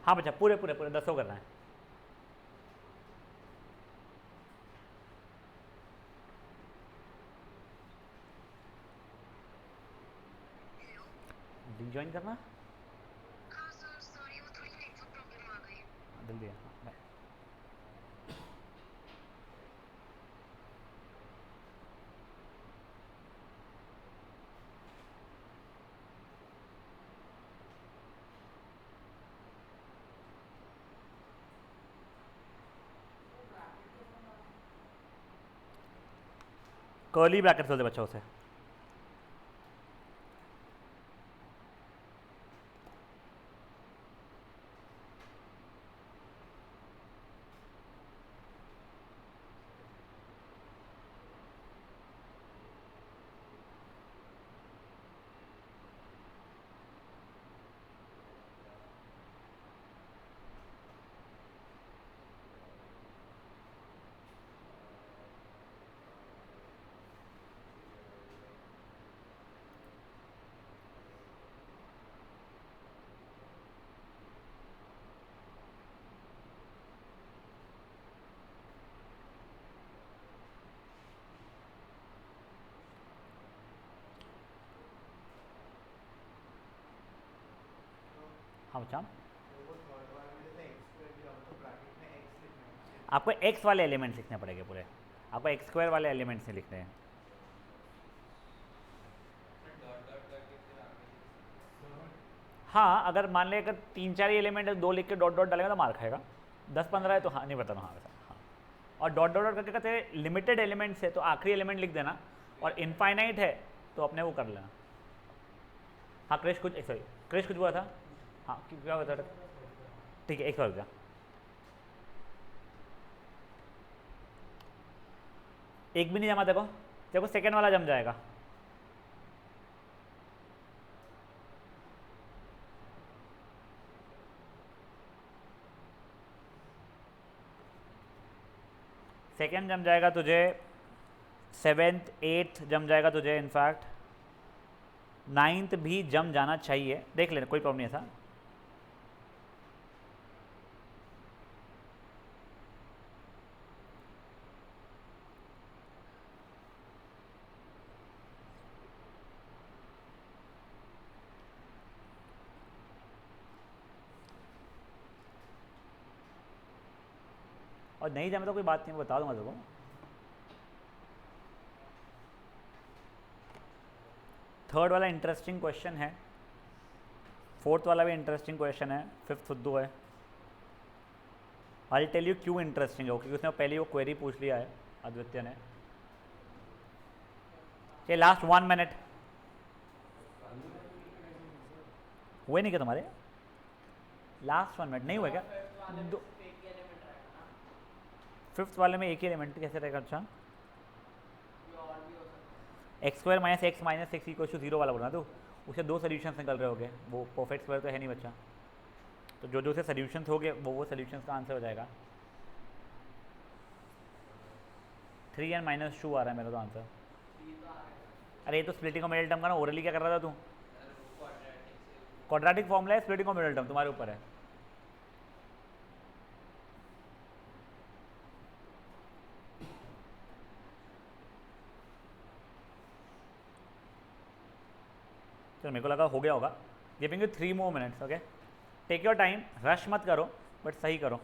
हाँ बच्चा, पूरे पूरे पूरे 10 करना है। ज्वाइन करना जल्दी है, हाँ बाय। कर्ली ब्रैकेट बोलते बच्चा उसे। हाँ बच्चा, आपको एक्स वाले एलिमेंट्स लिखने पड़ेंगे पूरे, आपको एक्स स्क्वायर वाले एलिमेंट्स नहीं लिखने हैं। हाँ, अगर मान लिया अगर 3-4 ही एलिमेंट है, 2 लिख के डॉट डॉट डालेगा तो मार खाएगा। 10-15 है तो हाँ नहीं बता रहा हूँ, हाँ वैसा हाँ। और डॉट डॉट डॉट करके कहते हैं लिमिटेड एलिमेंट्स है तो आखिरी एलिमेंट लिख देना, और इनफाइनाइट है तो अपने वो कर लेना। हाँ क्रिश कुछ, सॉरी क्रिश कुछ हुआ था। हाँ क्या बता रहे थे? ठीक है, एक और एक भी नहीं जमा, देखो देखो सेकेंड वाला जम जाएगा। सेकेंड जम जाएगा तुझे, 7th 8th जम जाएगा तुझे, इनफैक्ट 9th भी जम जाना चाहिए, देख लेना कोई प्रॉब्लम नहीं ऐसा। और नहीं जमे तो कोई बात नहीं, मैं बता दूंगा तेरे को। थर्ड वाला इंटरेस्टिंग क्वेश्चन है, फोर्थ वाला भी इंटरेस्टिंग क्वेश्चन है, फिफ्थ फुद्दू है। आई टेल यू क्यों इंटरेस्टिंग है, क्योंकि उसने पहले वो क्वेरी पूछ लिया है अद्वित्य ने। चलिए लास्ट 1 मिनट। हुए नहीं क्या तुम्हारे? लास्ट 1 मिनट नहीं हुए क्या? फिफ्थ वाले में एक ही एलिमेंट कैसे रहेगा? अच्छा, x square minus x minus x equal to 0 वाला बोलना तो उसे 2 सोल्यूशन निकल रहे होंगे, वो परफेक्ट स्क्वायर तो है नहीं बच्चा। तो जो जो से सोल्यूशन हो गए वो सोल्यूशन का आंसर हो जाएगा। 3n-2 आ रहा है मेरा तो आंसर। अरे ये तो स्प्लिटिंग ऑफ मिडिल टर्म का ना, ओरली क्या कर रहा था तू? क्वाड्रेटिक फॉर्मूला है, स्प्लिटिंग ऑफ मिडिल टर्म तुम्हारे ऊपर है। चलो मेरे को लगा हो गया होगा। Giving you 3 more minutes, okay. Take your time, rush मत करो, बट सही करो।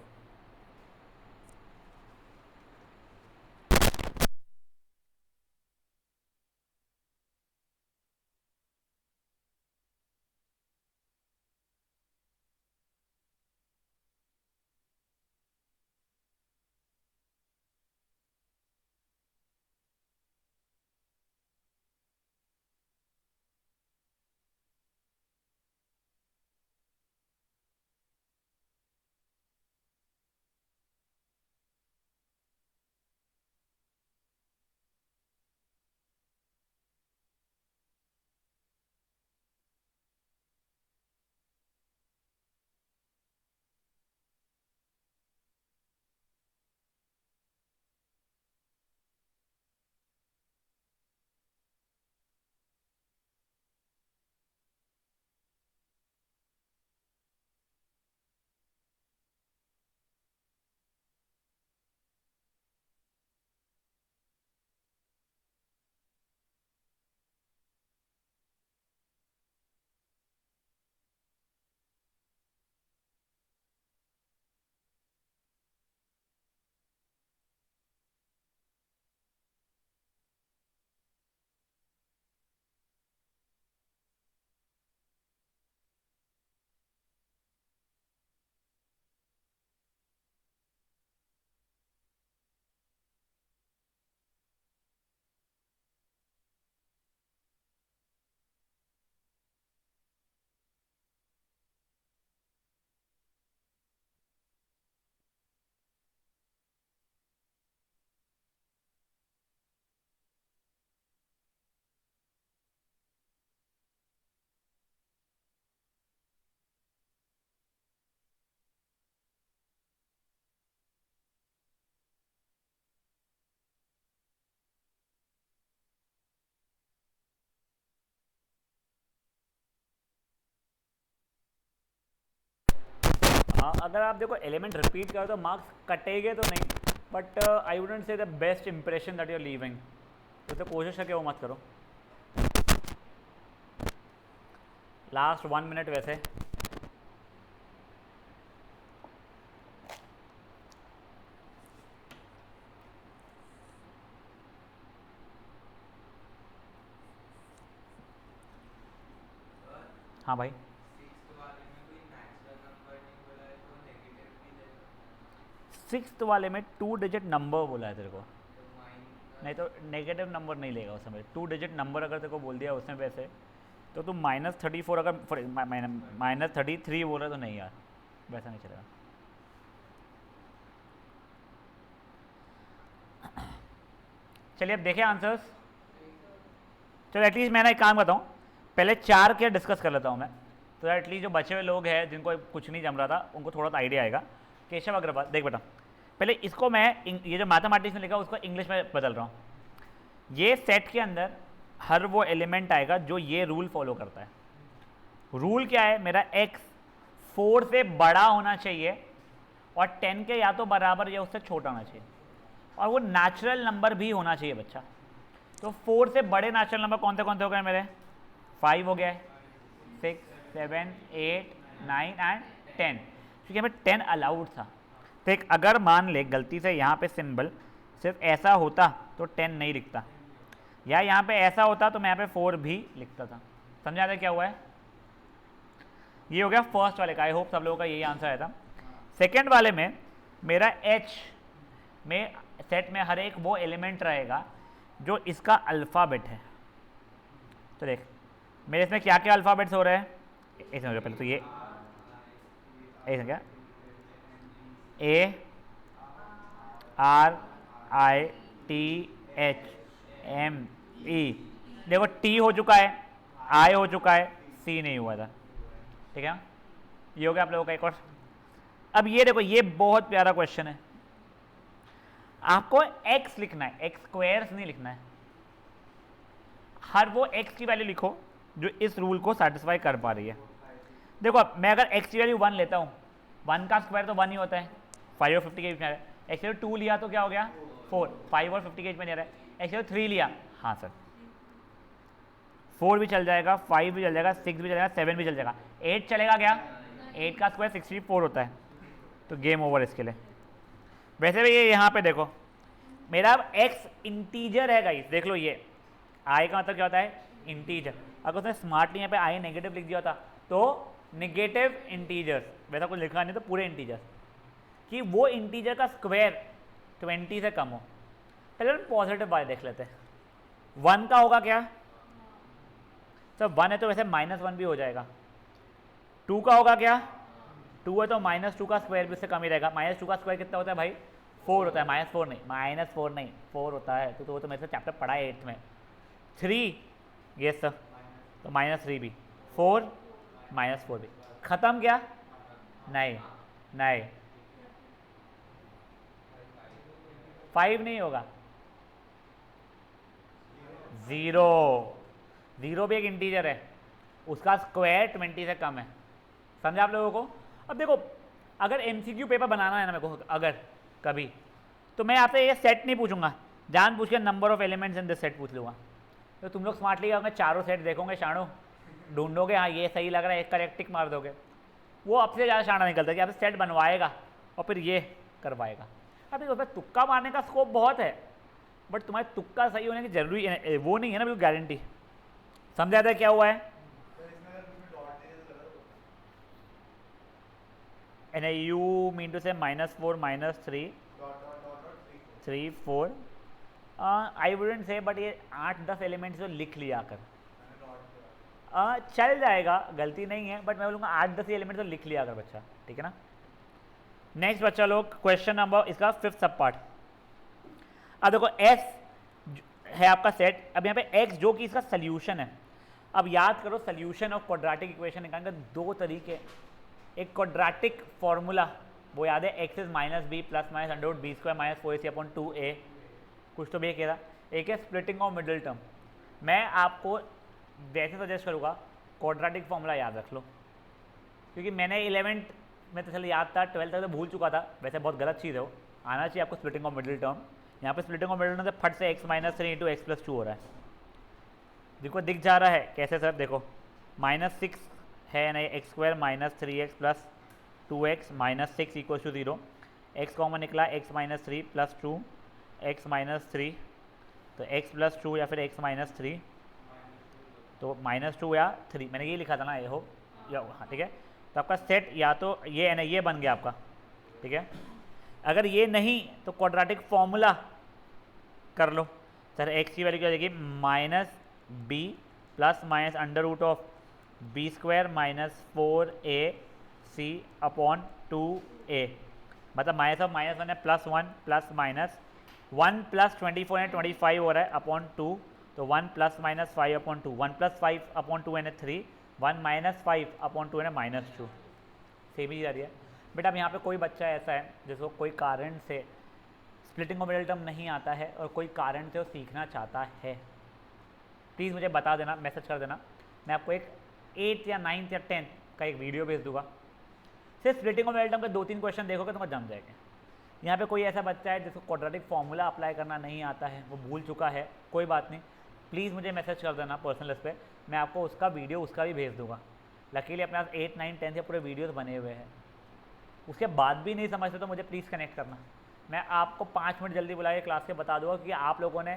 अगर आप देखो एलिमेंट रिपीट करो तो मार्क्स कटेंगे तो नहीं, but I wouldn't say the best impression that you are leaving, तो कोशिश करके वो मत करो। लास्ट 1 मिनट वैसे। हाँ भाई, सिक्स्थ वाले में 2 डिजिट नंबर बोला है तेरे को, नहीं तो नेगेटिव नंबर नहीं लेगा उसमें। 2 डिजिट नंबर अगर तेरे को बोल दिया उसने वैसे, तो तुम -34 अगर -33 बोल रहा तो नहीं यार, वैसा नहीं चलेगा। चलिए अब देखें आंसर्स। चलो एटलीस्ट मैं ना एक काम करता हूँ, पहले 4 के डिस्कस कर लेता हूँ मैं, तो एटलीस्ट जो बचे हुए लोग हैं जिनको कुछ नहीं जम रहा था उनको थोड़ा सा आइडिया आएगा। केशव अग्रवाल, देख बेटा, पहले इसको मैं ये जो मैथमेटिक्स में लिखा उसको इंग्लिश में बदल रहा हूँ। ये सेट के अंदर हर वो एलिमेंट आएगा जो ये रूल फॉलो करता है। रूल क्या है मेरा, x 4 से बड़ा होना चाहिए और 10 के या तो बराबर या उससे छोटा होना चाहिए, और वो नेचुरल नंबर भी होना चाहिए बच्चा। तो 4 से बड़े नेचुरल नंबर कौन से हो गए मेरे, 5 हो गया, 6, 7, 8, 9 एंड 10, क्योंकि हमें 10 अलाउड था। तो एक अगर मान ले गलती से यहाँ पे सिंबल सिर्फ ऐसा होता तो 10 नहीं लिखता, या यहाँ पे ऐसा होता तो मैं यहाँ पे 4 भी लिखता था। समझा था क्या हुआ है? ये हो गया फर्स्ट वाले का। आई होप सब लोगों का यही आंसर आया था। सेकेंड वाले में मेरा h में सेट में हर एक वो एलिमेंट रहेगा जो इसका अल्फ़ाबेट है। तो देख मेरे इसमें क्या क्या अल्फ़ाबेट्स हो रहे हैं, इसमें हो गया पहले तो ये क्या A R I T H M E, देखो T हो चुका है, I हो चुका है, C नहीं हुआ था। ठीक है, ये हो गया आप लोगों का एक और। अब ये देखो, ये बहुत प्यारा क्वेश्चन है। आपको x लिखना है, x स्क्वायर्स नहीं लिखना है। हर वो x की वैल्यू लिखो जो इस रूल को सेटिस्फाई कर पा रही है। देखो अब मैं अगर x की वैल्यू 1 लेता हूँ, 1 का स्क्वायर तो 1 ही होता है, 5 और 50 के बीच में आ रहा है। x की वैल्यू 2 लिया तो क्या हो गया 4, 5 और 50 के बीच में आ रहा है। x की वैल्यू 3 लिया, हाँ सर 4 भी चल जाएगा, 5 भी चल जाएगा, 6 भी चल जाएगा, 7 भी चल जाएगा, 8 चलेगा क्या? 8 का स्क्वायर 64 होता है, तो गेम ओवर इसके लिए। वैसे भी ये यहाँ पे देखो मेरा x इंटीजर है गाइस, देख लो ये i का मतलब क्या होता है, इंटीजर। अगर उसने स्मार्टली यहाँ पे i नेगेटिव लिख दिया होता तो नेगेटिव इंटीजर्स, वैसा कुछ लिखा नहीं तो पूरे इंटीजर, कि वो इंटीजर का स्क्वायर 20 से कम हो। पहले हम पॉजिटिव वाले देख लेते हैं। 1 का होगा क्या सर, 1 है तो वैसे -1 भी हो जाएगा। 2 का होगा क्या, 2 है तो -2 का स्क्वायर भी उससे कम ही रहेगा। -2 का स्क्वायर कितना होता है भाई, 4 होता है, -4 नहीं 4 होता है, तो वो तो मेरे से चैप्टर पढ़ा है 8th में। 3 यस सर, तो -3 भी, 4 -4 भी, खत्म क्या? नहीं 5 नहीं होगा, 0 भी एक इंटीजर है, उसका स्क्वायर 20 से कम है। समझा आप लोगों को? अब देखो अगर MCQ पेपर बनाना है ना मेरे को अगर कभी, तो मैं आपसे ये सेट नहीं पूछूंगा, जान पूछ के number of elements in this set पूछ लूँगा। तो तुम लोग स्मार्टली होंगे, चारों सेट देखोगे, शाणो ढूंढोगे, हाँ ये सही लग रहा है, एक करेक्ट टिक मार दोगे। वो आपसे ज़्यादा शाना निकलता है कि आपसे सेट बनवाएगा और फिर ये करवाएगा। अब देखो उसमें तुक्का मारने का स्कोप बहुत है, बट तुम्हारे तुक्का सही होने की जरूरी वो नहीं है ना बिल्कुल गारंटी। समझा था क्या हुआ है? And you mean to say -4, -3, 3, 4, I wouldn't say, but ये 8-10 एलिमेंट्स जो लिख लिया कर चल जाएगा, गलती नहीं है, बट मैं बोलूँगा 8-10 एलिमेंट तो लिख लिया कर बच्चा, ठीक है ना। नेक्स्ट बच्चा लोग, क्वेश्चन नंबर इसका 5th सब पार्ट। अब देखो S है आपका सेट, अब यहाँ पे X जो कि इसका सोल्यूशन है। अब याद करो सोल्यूशन ऑफ क्वाड्रेटिक इक्वेशन निकालने के 2 तरीके। एक क्वाड्रेटिक फॉर्मूला वो याद है, x is -b + -√b² - 4ac/2a, कुछ तो भी एक था। एक है स्प्लिटिंग ऑफ मिडिल टर्म। मैं आपको वैसे सजेस्ट करूँगा क्वाड्रेटिक फॉर्मूला याद रख लो, क्योंकि मैंने 11th में तो चलो याद था, 12th तक तो भूल चुका था, वैसे बहुत गलत चीज़ है वो, आना चाहिए आपको स्प्लिटिंग ऑफ मिडिल टर्म। यहाँ पे स्प्लिटिंग ऑफ मिडिल टर्म से फट से x minus three into x plus to हो रहा है। देखो दिख जा रहा है कैसे सर, देखो -6 है नहीं, x square minus three x plus two x minus six equal to 0, x common निकला, x minus three plus two x minus three, तो x प्लस टू या फिर x माइनस थ्री, तो -2 या 3, मैंने ये लिखा था ना, ये हो या हाँ ठीक है। तो आपका सेट या तो ये है ना, ये बन गया आपका, ठीक है। अगर ये नहीं तो क्वाड्रेटिक फॉर्मूला कर लो सर, x की वैल्यू क्या हो जाएगी, -b plus minus under root of B square minus 4ac upon 2a, मतलब माइनस ऑफ -1 है +1 प्लस माइनस 1 प्लस 24 है 25 हो रहा है अपॉन 2, तो 1 plus minus 5 upon 2, 1 plus 5 upon 2 है 3, 1 माइनस 5 अपॉन 2 है -2, सेम ही आ रही है। बट अब यहाँ पे कोई बच्चा ऐसा है जिसको कोई कारण से स्प्लिटिंग ऑफ मिडिल टर्म नहीं आता है और कोई कारण से वो सीखना चाहता है, प्लीज़ मुझे बता देना, मैसेज कर देना, मैं आपको एक 8th या 9th या 10th का एक वीडियो भेज दूंगा। सिर्फ स्प्लिटिंग ऑफ मिडिल टर्म के 2-3 क्वेश्चन देखोगे तो मैं जम जाएगा। यहाँ पे कोई ऐसा बच्चा है जिसको क्वाड्रेटिक फॉर्मूला अप्लाई करना नहीं आता है, वो भूल चुका है, कोई बात नहीं, प्लीज़ मुझे मैसेज कर देना पर्सनल पे, मैं आपको उसका वीडियो उसका भी भेज दूंगा। लकीली अपने पास 8, 9, 10 के पूरे वीडियोस बने हुए हैं, उसके बाद भी नहीं समझते तो मुझे प्लीज़ कनेक्ट करना, मैं आपको 5 मिनट जल्दी बुला के क्लास के बता दूंगा कि आप लोगों ने,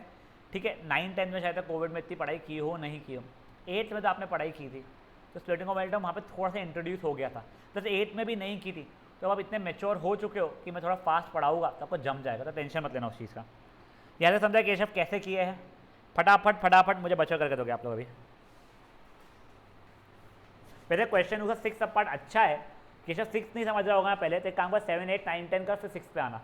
ठीक है 9, 10 में शायद कोविड में इतनी पढ़ाई की हो नहीं की हो, 8th में तो आपने पढ़ाई की थी, तो स्प्लिटिंग ऑफ मिडिल टर्म वहाँ पर थोड़ा सा इंट्रोड्यूस हो गया था, प्लस 8th में भी नहीं की थी, तो आप इतने मेच्योर हो चुके हो कि मैं थोड़ा फास्ट पढ़ाऊंगा तो आपको जम जाएगा, तो टेंशन मत लेना उस चीज़ का। यहाँ से समझा केशव कैसे किए हैं, फटाफट फटाफट मुझे बच्चों करके दोगे आप लोग अभी। पहले क्वेश्चन उसका 6 सब पार्ट अच्छा है, केशव 6 नहीं समझ रहा होगा पहले, तो एक काम कर 7, 8, 9, 10 का, फिर 6 पे आना।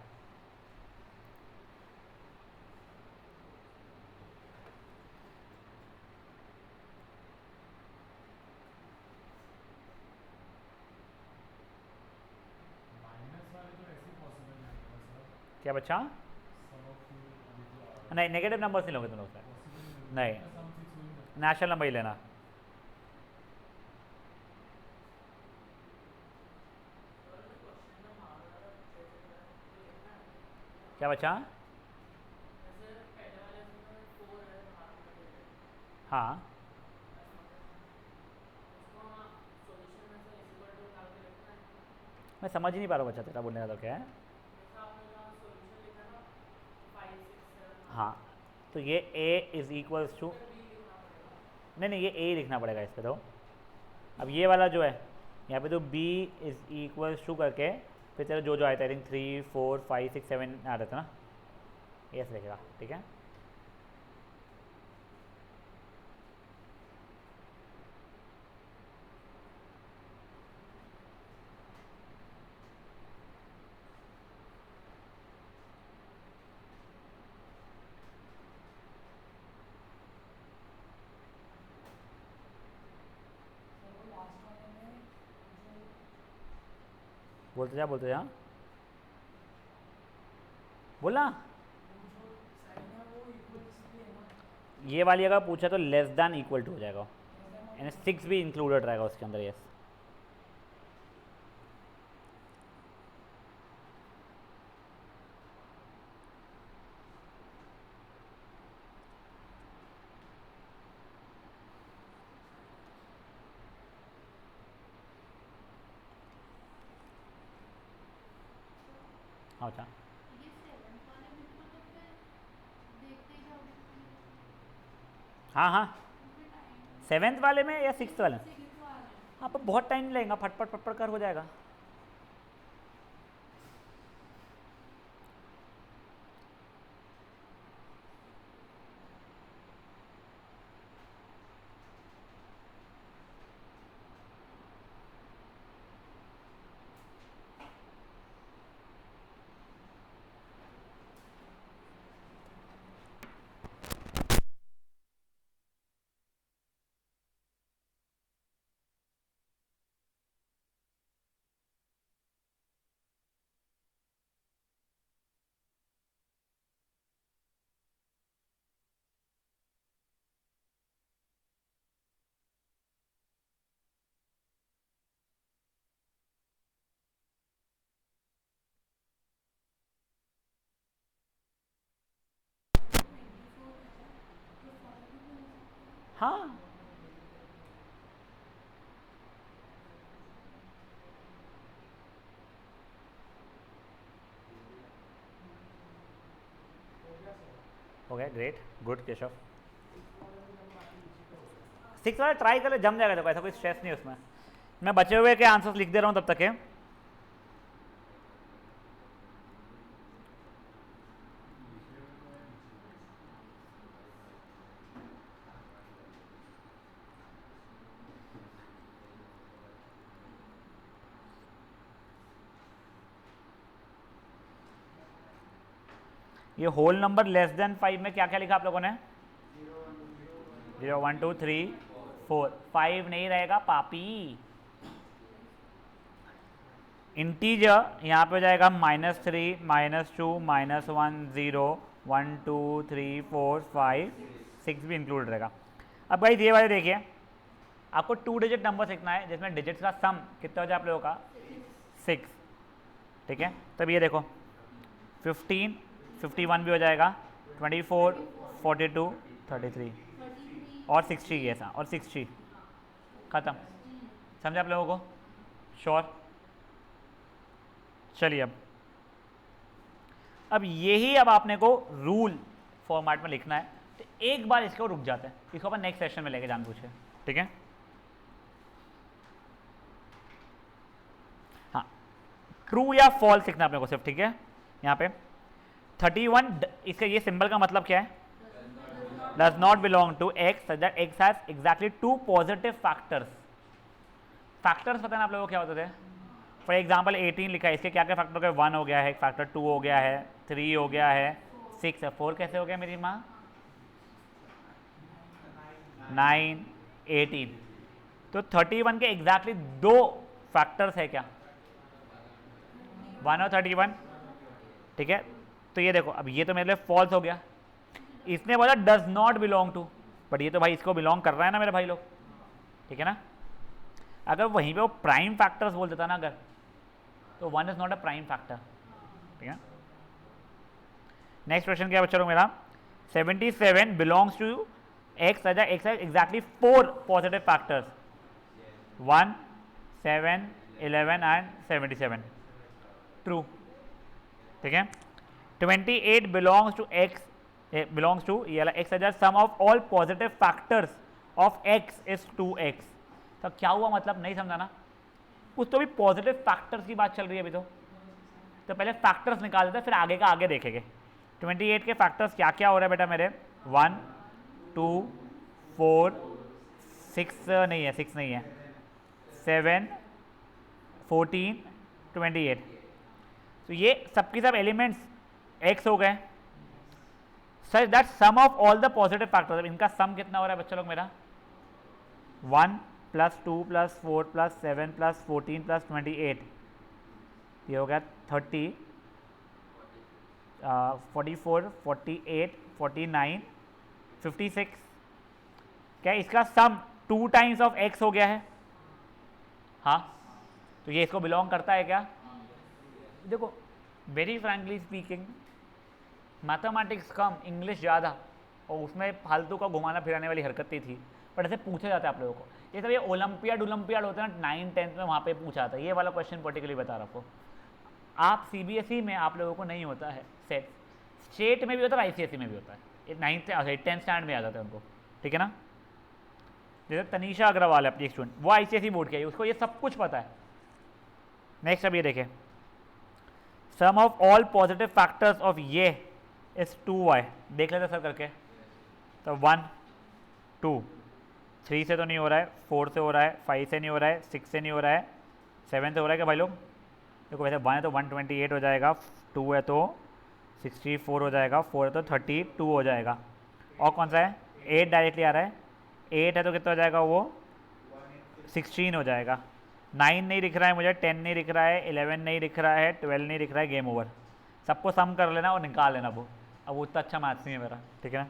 क्या बच्चा, नहीं नेगेटिव नंबर्स नहीं लोगे तुम लोग सर, नहीं नेचुरल नंबर ही लेना। क्या बच्चा, हाँ मैं समझ ही नहीं पा रहा बच्चा तेरा बोलने का तो क्या है। हाँ तो ये a इज इक्वल्स टू, नहीं नहीं ये a लिखना पड़ेगा इस पर, तो अब ये वाला जो है यहाँ पे तो b इज इक्वल्स टू करके फिर तेरा जो जो आया था, आई थिंक 3, 4, 5, 6, 7 आ रहा था ना, ये ऐसे लिखेगा, ठीक है। बोलते जा बोला, ये वाली अगर पूछा तो लेस देन इक्वल टू हो जाएगा, यानी 6 भी इंक्लूडेड रहेगा उसके अंदर, यस। अच्छा हाँ हाँ 7th वाले में या 6th वाले में, हाँ पर बहुत टाइम लगेगा, फटफट फटफट कर हो जाएगा। हाँ हो गया, ग्रेट, गुड केशव। 6 वाला ट्राई कर ले, जम जाएगा, देखो ऐसा कोई स्ट्रेस नहीं है उसमें। मैं बचे हुए के आंसर्स लिख दे रहा हूँ तब तक है। ये होल नंबर लेस देन 5 में क्या क्या लिखा आप लोगों ने? 0 1 2 3 4, 5 नहीं रहेगा पापी। इंटीजर यहाँ पे हो जाएगा -3 -2 -1 0 1 2 3 4 5 6 भी इंक्लूड रहेगा। अब भाई ये वाले देखिए, आपको 2 डिजिट नंबर सीखना है जिसमें डिजिट्स का सम कितना हो जाए आप लोगों का? 6, ठीक है। तब ये देखो 15 51 भी हो जाएगा, 24 42 33 और 60 ये ऐसा, और 60 ख़त्म। समझे आप लोगों को? श्योर? चलिए अब यही अब आपने को रूल फॉर्मेट में लिखना है, तो एक बार इसको रुक जाते हैं, इसको अपन नेक्स्ट सेशन में लेके जान पूछे, ठीक है। हाँ, ट्रू या फॉल्स लिखना अपने को सिर्फ, ठीक है। यहाँ पे 31, इसका ये सिंबल का मतलब क्या है? Does not belong to x such that x has exactly 2 positive factors. Factors पता है ना आप लोगों को क्या होते थे? फॉर एग्जाम्पल 18 लिखा है, इसके क्या क्या फैक्टर हो गए? 1 हो गया है, फैक्टर 2 हो गया है, 3 हो गया है, 6 है, 4 कैसे हो गया मेरी माँ? 9 18। तो 31 के एग्जैक्टली 2 फैक्टर्स है क्या? 1 और 31, ठीक है। तो ये देखो, अब ये तो मेरे लिए फॉल्स हो गया। इसने बोला does not belong to, but ये तो भाई इसको बिलोंग कर रहा है ना मेरे भाई लोग, ठीक है ना। अगर वहीं पे वो प्राइम फैक्टर्स बोल देता ना अगर, तो 1 is not a prime factor, ठीक है। नेक्स्ट क्वेश्चन क्या बच्चा लोग मेरा? 77 बिलोंग्स टू एक्स, एक्स है exactly 4 positive factors, 1 7 11 and 77, true, ठीक है। 28 belongs to x, belongs to ये एक्स है sum of all positive factors of x is 2x। तो क्या हुआ मतलब? नहीं समझा ना कुछ, तो भी पॉजिटिव फैक्टर्स की बात चल रही है अभी तो पहले फैक्टर्स निकाल देते हैं, फिर आगे का आगे देखेंगे। 28 के फैक्टर्स क्या क्या हो रहे हैं बेटा मेरे? 1 2 4 6 नहीं है, 6 नहीं है, 7 14 28। तो ये सबकी सब एलिमेंट्स x हो गए such that sum of all the positive factors, इनका सम कितना हो रहा है बच्चा लोग मेरा? 1 + 2 + 4 + 7 + 14 + 28, ये हो गया 30, 44 48 49 56। क्या इसका सम 2 टाइम्स ऑफ x हो गया है? हाँ, तो ये इसको बिलोंग करता है क्या? देखो वेरी फ्रैंकली स्पीकिंग, मैथमेटिक्स कम, इंग्लिश ज़्यादा, और उसमें फालतू का घुमाना फिराने वाली हरकतें थी, बट ऐसे पूछा जाता है आप लोगों को। ये सब ये ओलंपियाड होते हैं ना 9th 10th में, वहाँ पे पूछा जाता है ये वाला क्वेश्चन पर्टिकुलरली बता रहा आपको। आप CBSE में आप लोगों को नहीं होता है सेट, स्टेट में भी होता है, ICSE में भी होता है, 9th 10th स्टैंडर्ड में आ जाता है उनको, ठीक है ना। जैसे तनीषा अग्रवाल है अपनी स्टूडेंट, वो ICSE बोर्ड की है, उसको ये सब कुछ पता है। नेक्स्ट अब ये देखें, sum of all positive factors of ये इज 2y, देख लेते सर करके। तो 1 2 3 से तो नहीं हो रहा है, 4 से हो रहा है, 5 से नहीं हो रहा है, 6 से नहीं हो रहा है, 7 से हो रहा है क्या भाई लोग? देखो वैसे 1 है तो 128 हो जाएगा, 2 है तो 64 हो जाएगा, 4 है तो 32 हो जाएगा, और कौन सा है? 8 डायरेक्टली आ रहा है, 8 है तो कितना हो जाएगा? वो 16 हो जाएगा। 9 नहीं दिख रहा है मुझे, 10 नहीं दिख रहा है, 11 नहीं दिख रहा है, 12 नहीं दिख रहा है, गेम ओवर। सबको सम कर लेना और निकाल लेना वो, अब उतना अच्छा मैथ्स नहीं है मेरा, ठीक है ना।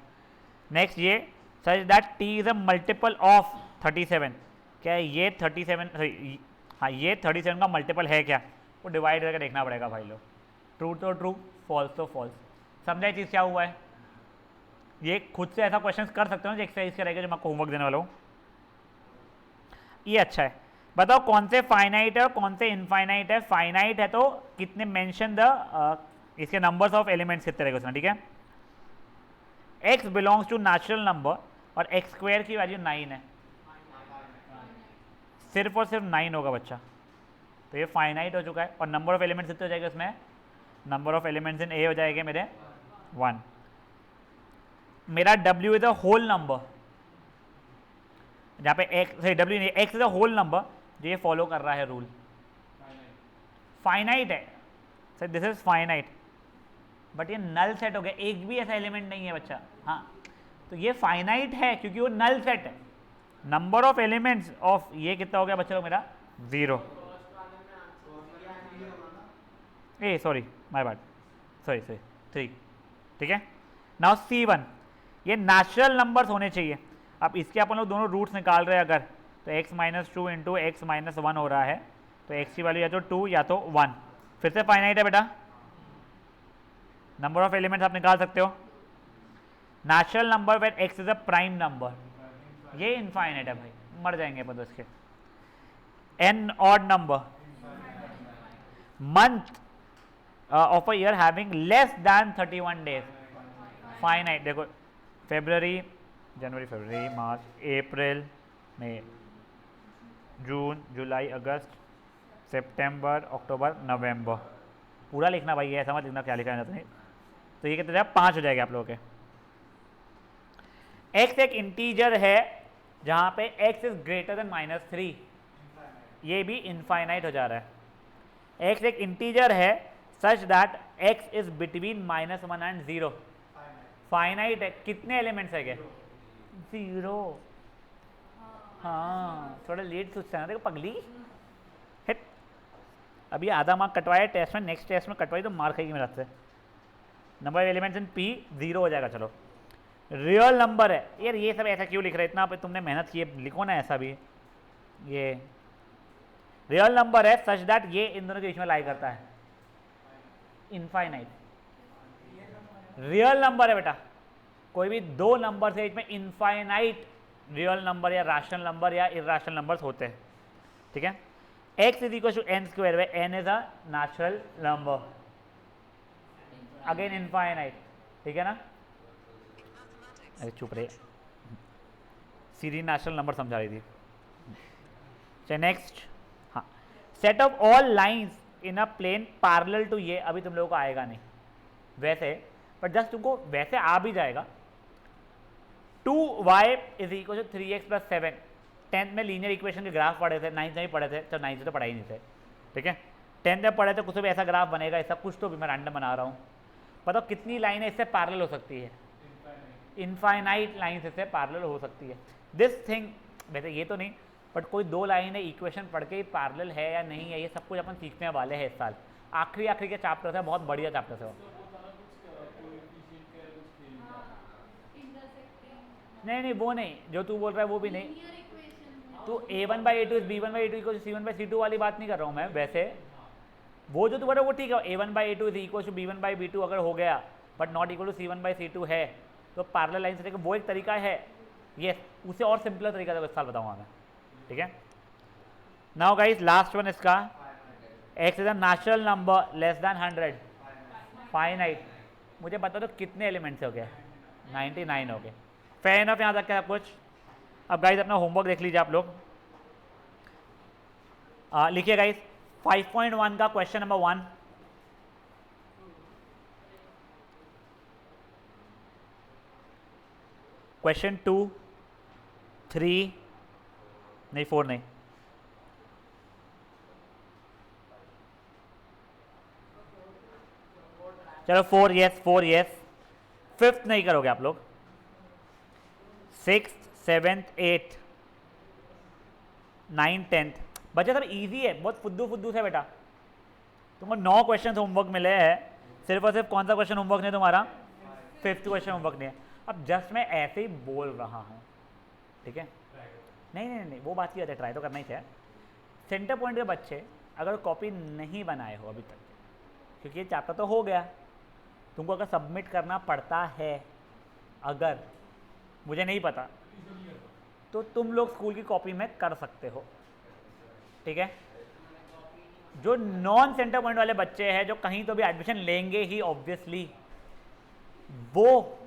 नेक्स्ट ये such that t is a multiple of 37, क्या है ये 37? हाँ, ये 37 का मल्टीपल है क्या? वो डिवाइड करके देखना पड़ेगा भाई लोग। ट्रू तो ट्रू, फॉल्स तो फॉल्स। समझे चीज़ क्या हुआ है? ये खुद से ऐसा क्वेश्चन कर सकते हो जो एक्सरसाइज करेगा जो मैं आपको होमवर्क देने वाला हूँ। ये अच्छा है, बताओ कौन से फाइनाइट है और कौन से इनफाइनाइट है। फाइनाइट है तो कितने मेंशन द इसके नंबर्स ऑफ एलिमेंट्स कितने रहेगा उसमें, ठीक है। x belongs to natural number और x स्क्वायर की वैल्यू 9 है, सिर्फ और सिर्फ 9 होगा बच्चा, तो ये फाइनाइट हो चुका है। और नंबर ऑफ एलिमेंट्स कितने हो जाएगा उसमें, number of elements in A हो जाएगा मेरे 1। मेरा w is a whole number, जहाँ पे w नहीं, x is a whole number जो ये फॉलो कर रहा है रूल, फाइनाइट है sir, this is finite, but ये नल सेट हो गया, एक भी ऐसा एलिमेंट नहीं है बच्चा। हाँ, तो ये फाइनाइट है क्योंकि वो नल सेट है। नंबर ऑफ एलिमेंट्स ऑफ ये कितना हो गया बच्चा लोग मेरा 0। ए सॉरी माय बैड, सॉरी 3, ठीक है। नाउ C1, ये नेचुरल नंबर्स होने चाहिए। अब इसके अपन लोग दोनों रूट्स निकाल रहे हैं अगर, तो x - 2 इंटू x - 1 हो रहा है, तो x की वैल्यू या तो 2 या तो 1, फिर से फाइनाइट है बेटा। नंबर ऑफ एलिमेंट्स आप निकाल सकते हो। Natural number where x is a prime number, ये इनफाइनाइट है भाई, मर जाएंगे अपन तो इसके। n odd number, month of a year having less than 31 days, finite. देखो फेब्रुवरी, जनवरी, फरवरी, मार्च, अप्रैल, मई, जून, जुलाई, अगस्त, सितंबर, अक्टूबर, नवंबर, पूरा लिखना भाई, ऐसा मत लिखना क्या लिखा है नहीं। तो ये कितने 5 हो जाएगा आप लोगों के। x एक इंटीजर है जहां पे x इज ग्रेटर देन -3, ये भी इनफाइनाइट हो जा रहा है। x एक इंटीजर है such that x is between -1 and 0, finite है। कितने एलिमेंट्स है, 0। हाँ, थोड़ा लेट सोचता है ना, देखो पगली, हिट। अभी आधा मार्क कटवाया टेस्ट में, नेक्स्ट टेस्ट में कटवाई तो मार खाएगी मेरे हाथ से। Number of elements in p 0 हो जाएगा। चलो रियल नंबर है यार, ये सब ऐसा क्यों लिख रहे हैं, इतना तुमने मेहनत की है, लिखो ना ऐसा भी। ये रियल नंबर है सच दैट ये इन दोनों के बीच में लाई करता है, इनफाइनाइट। रियल नंबर है बेटा, कोई भी दो नंबर से बीच में इनफाइनाइट रियल नंबर या रैशनल नंबर या इरैशनल नंबर्स होते हैं, ठीक है। x is equal to n square, where n is a natural number, again infinite, ठीक है ना। अरे चुप रहे, सीधी नेचुरल नंबर समझा रही थी। चलिए नेक्स्ट, हाँ, set of all lines in a plane parallel to, ये अभी तुम लोगों को आएगा नहीं वैसे, बट जस्ट तुमको वैसे आ भी जाएगा। 2y is equal to 3x + 7, 10th में लीनियर इक्वेशन के ग्राफ पढ़े थे, 9th में भी पढ़े थे, तो 9th से तो पढ़ाई नहीं थे, ठीक है। 10th में पढ़े थे, कुछ भी ऐसा ग्राफ बनेगा, ऐसा कुछ तो भी मैं रैंडम बना रहा हूँ। बताओ कितनी लाइनें इससे पैरेलल हो सकती है, इनफाइनाइट लाइन इससे पैरेलल हो सकती है। दिस थिंग, वैसे ये तो नहीं, बट कोई दो लाइनें इक्वेशन पढ़ के पैरेलल है या नहीं है, ये सब कुछ अपन सीखने वाले हैं इस साल। आखिरी के चैप्टर से, बहुत बढ़िया चैप्टर से। नहीं वो नहीं, जो तू बोल रहा है वो भी नहीं। तो a1/a2 is b1/a2 equal to c1/c2 वाली बात नहीं कर रहा हूँ मैं। वैसे वो जो तू बोल रहा है वो ठीक है, a1/a2 is equal to b1/b2 अगर हो गया but not equal to c1/c2 है तो पैरेलल लाइन से देखो, वो एक तरीका है। ये उसे और सिंपलर तरीका इस साल बताऊंगा मैं, ठीक है। नाउ गाइस लास्ट वन इसका, x is a natural number less than 100, finite. मुझे बता दो कितने एलिमेंट्स हो गए, 99 हो गए। फेयर इनफ यहाँ तक क्या कुछ। अब गाइस अपना होमवर्क देख लीजिए आप लोग, लिखिए गाइस 5.1 का क्वेश्चन नंबर 1, क्वेश्चन 2, 3 नहीं 4 नहीं, चलो 4 यस, 4 यस। 5th नहीं करोगे आप लोग, 6th 7th 8th 9th 10th। बच्चा सब इजी है, बहुत फुद्दू से बेटा। तुमको 9 क्वेश्चन होमवर्क मिले हैं, सिर्फ और सिर्फ कौन सा क्वेश्चन होमवर्क नहीं तुम्हारा, 5th क्वेश्चन होमवर्क नहीं है। अब जस्ट मैं ऐसे ही बोल रहा हूँ, ठीक है। नहीं वो बात की बात है, ट्राई तो करना ही चाहिए। सेंटर पॉइंट के बच्चे अगर कॉपी नहीं बनाए हो अभी तक, क्योंकि ये चैप्टर तो हो गया, तुमको अगर सबमिट करना पड़ता है अगर मुझे नहीं पता तो तुम लोग स्कूल की कॉपी में कर सकते हो, ठीक है। जो नॉन सेंटर पॉइंट वाले बच्चे हैं जो कहीं तो भी एडमिशन लेंगे ही ऑब्वियसली, वो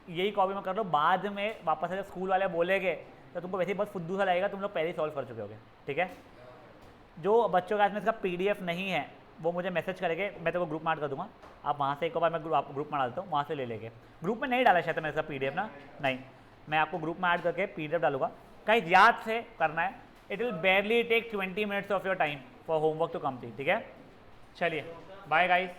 यही कॉपी में कर लो। बाद में वापस से स्कूल वाले बोलेंगे तो तुमको वैसे ही बहुत फुद्दू सा लगेगा, तुम लोग पहले ही सॉल्व कर चुके होगे, ठीक है। जो बच्चों के हाथ में इसका PDF नहीं है वो मुझे मैसेज करेंगे, मैं तेरे को ग्रुप में ऐड कर दूंगा, आप वहाँ से एक बार मैं ग्रुप में डालता हूँ, वहाँ से ले लेंगे। ग्रुप में नहीं डाला शायद मैंने इसका PDF ना, नहीं, मैं आपको ग्रुप में ऐड करके PDF डालूंगा। कहीं याद से करना है, it will barely take 20 minutes of your time for homework to complete, ठीक है। चलिए बाय गाइस।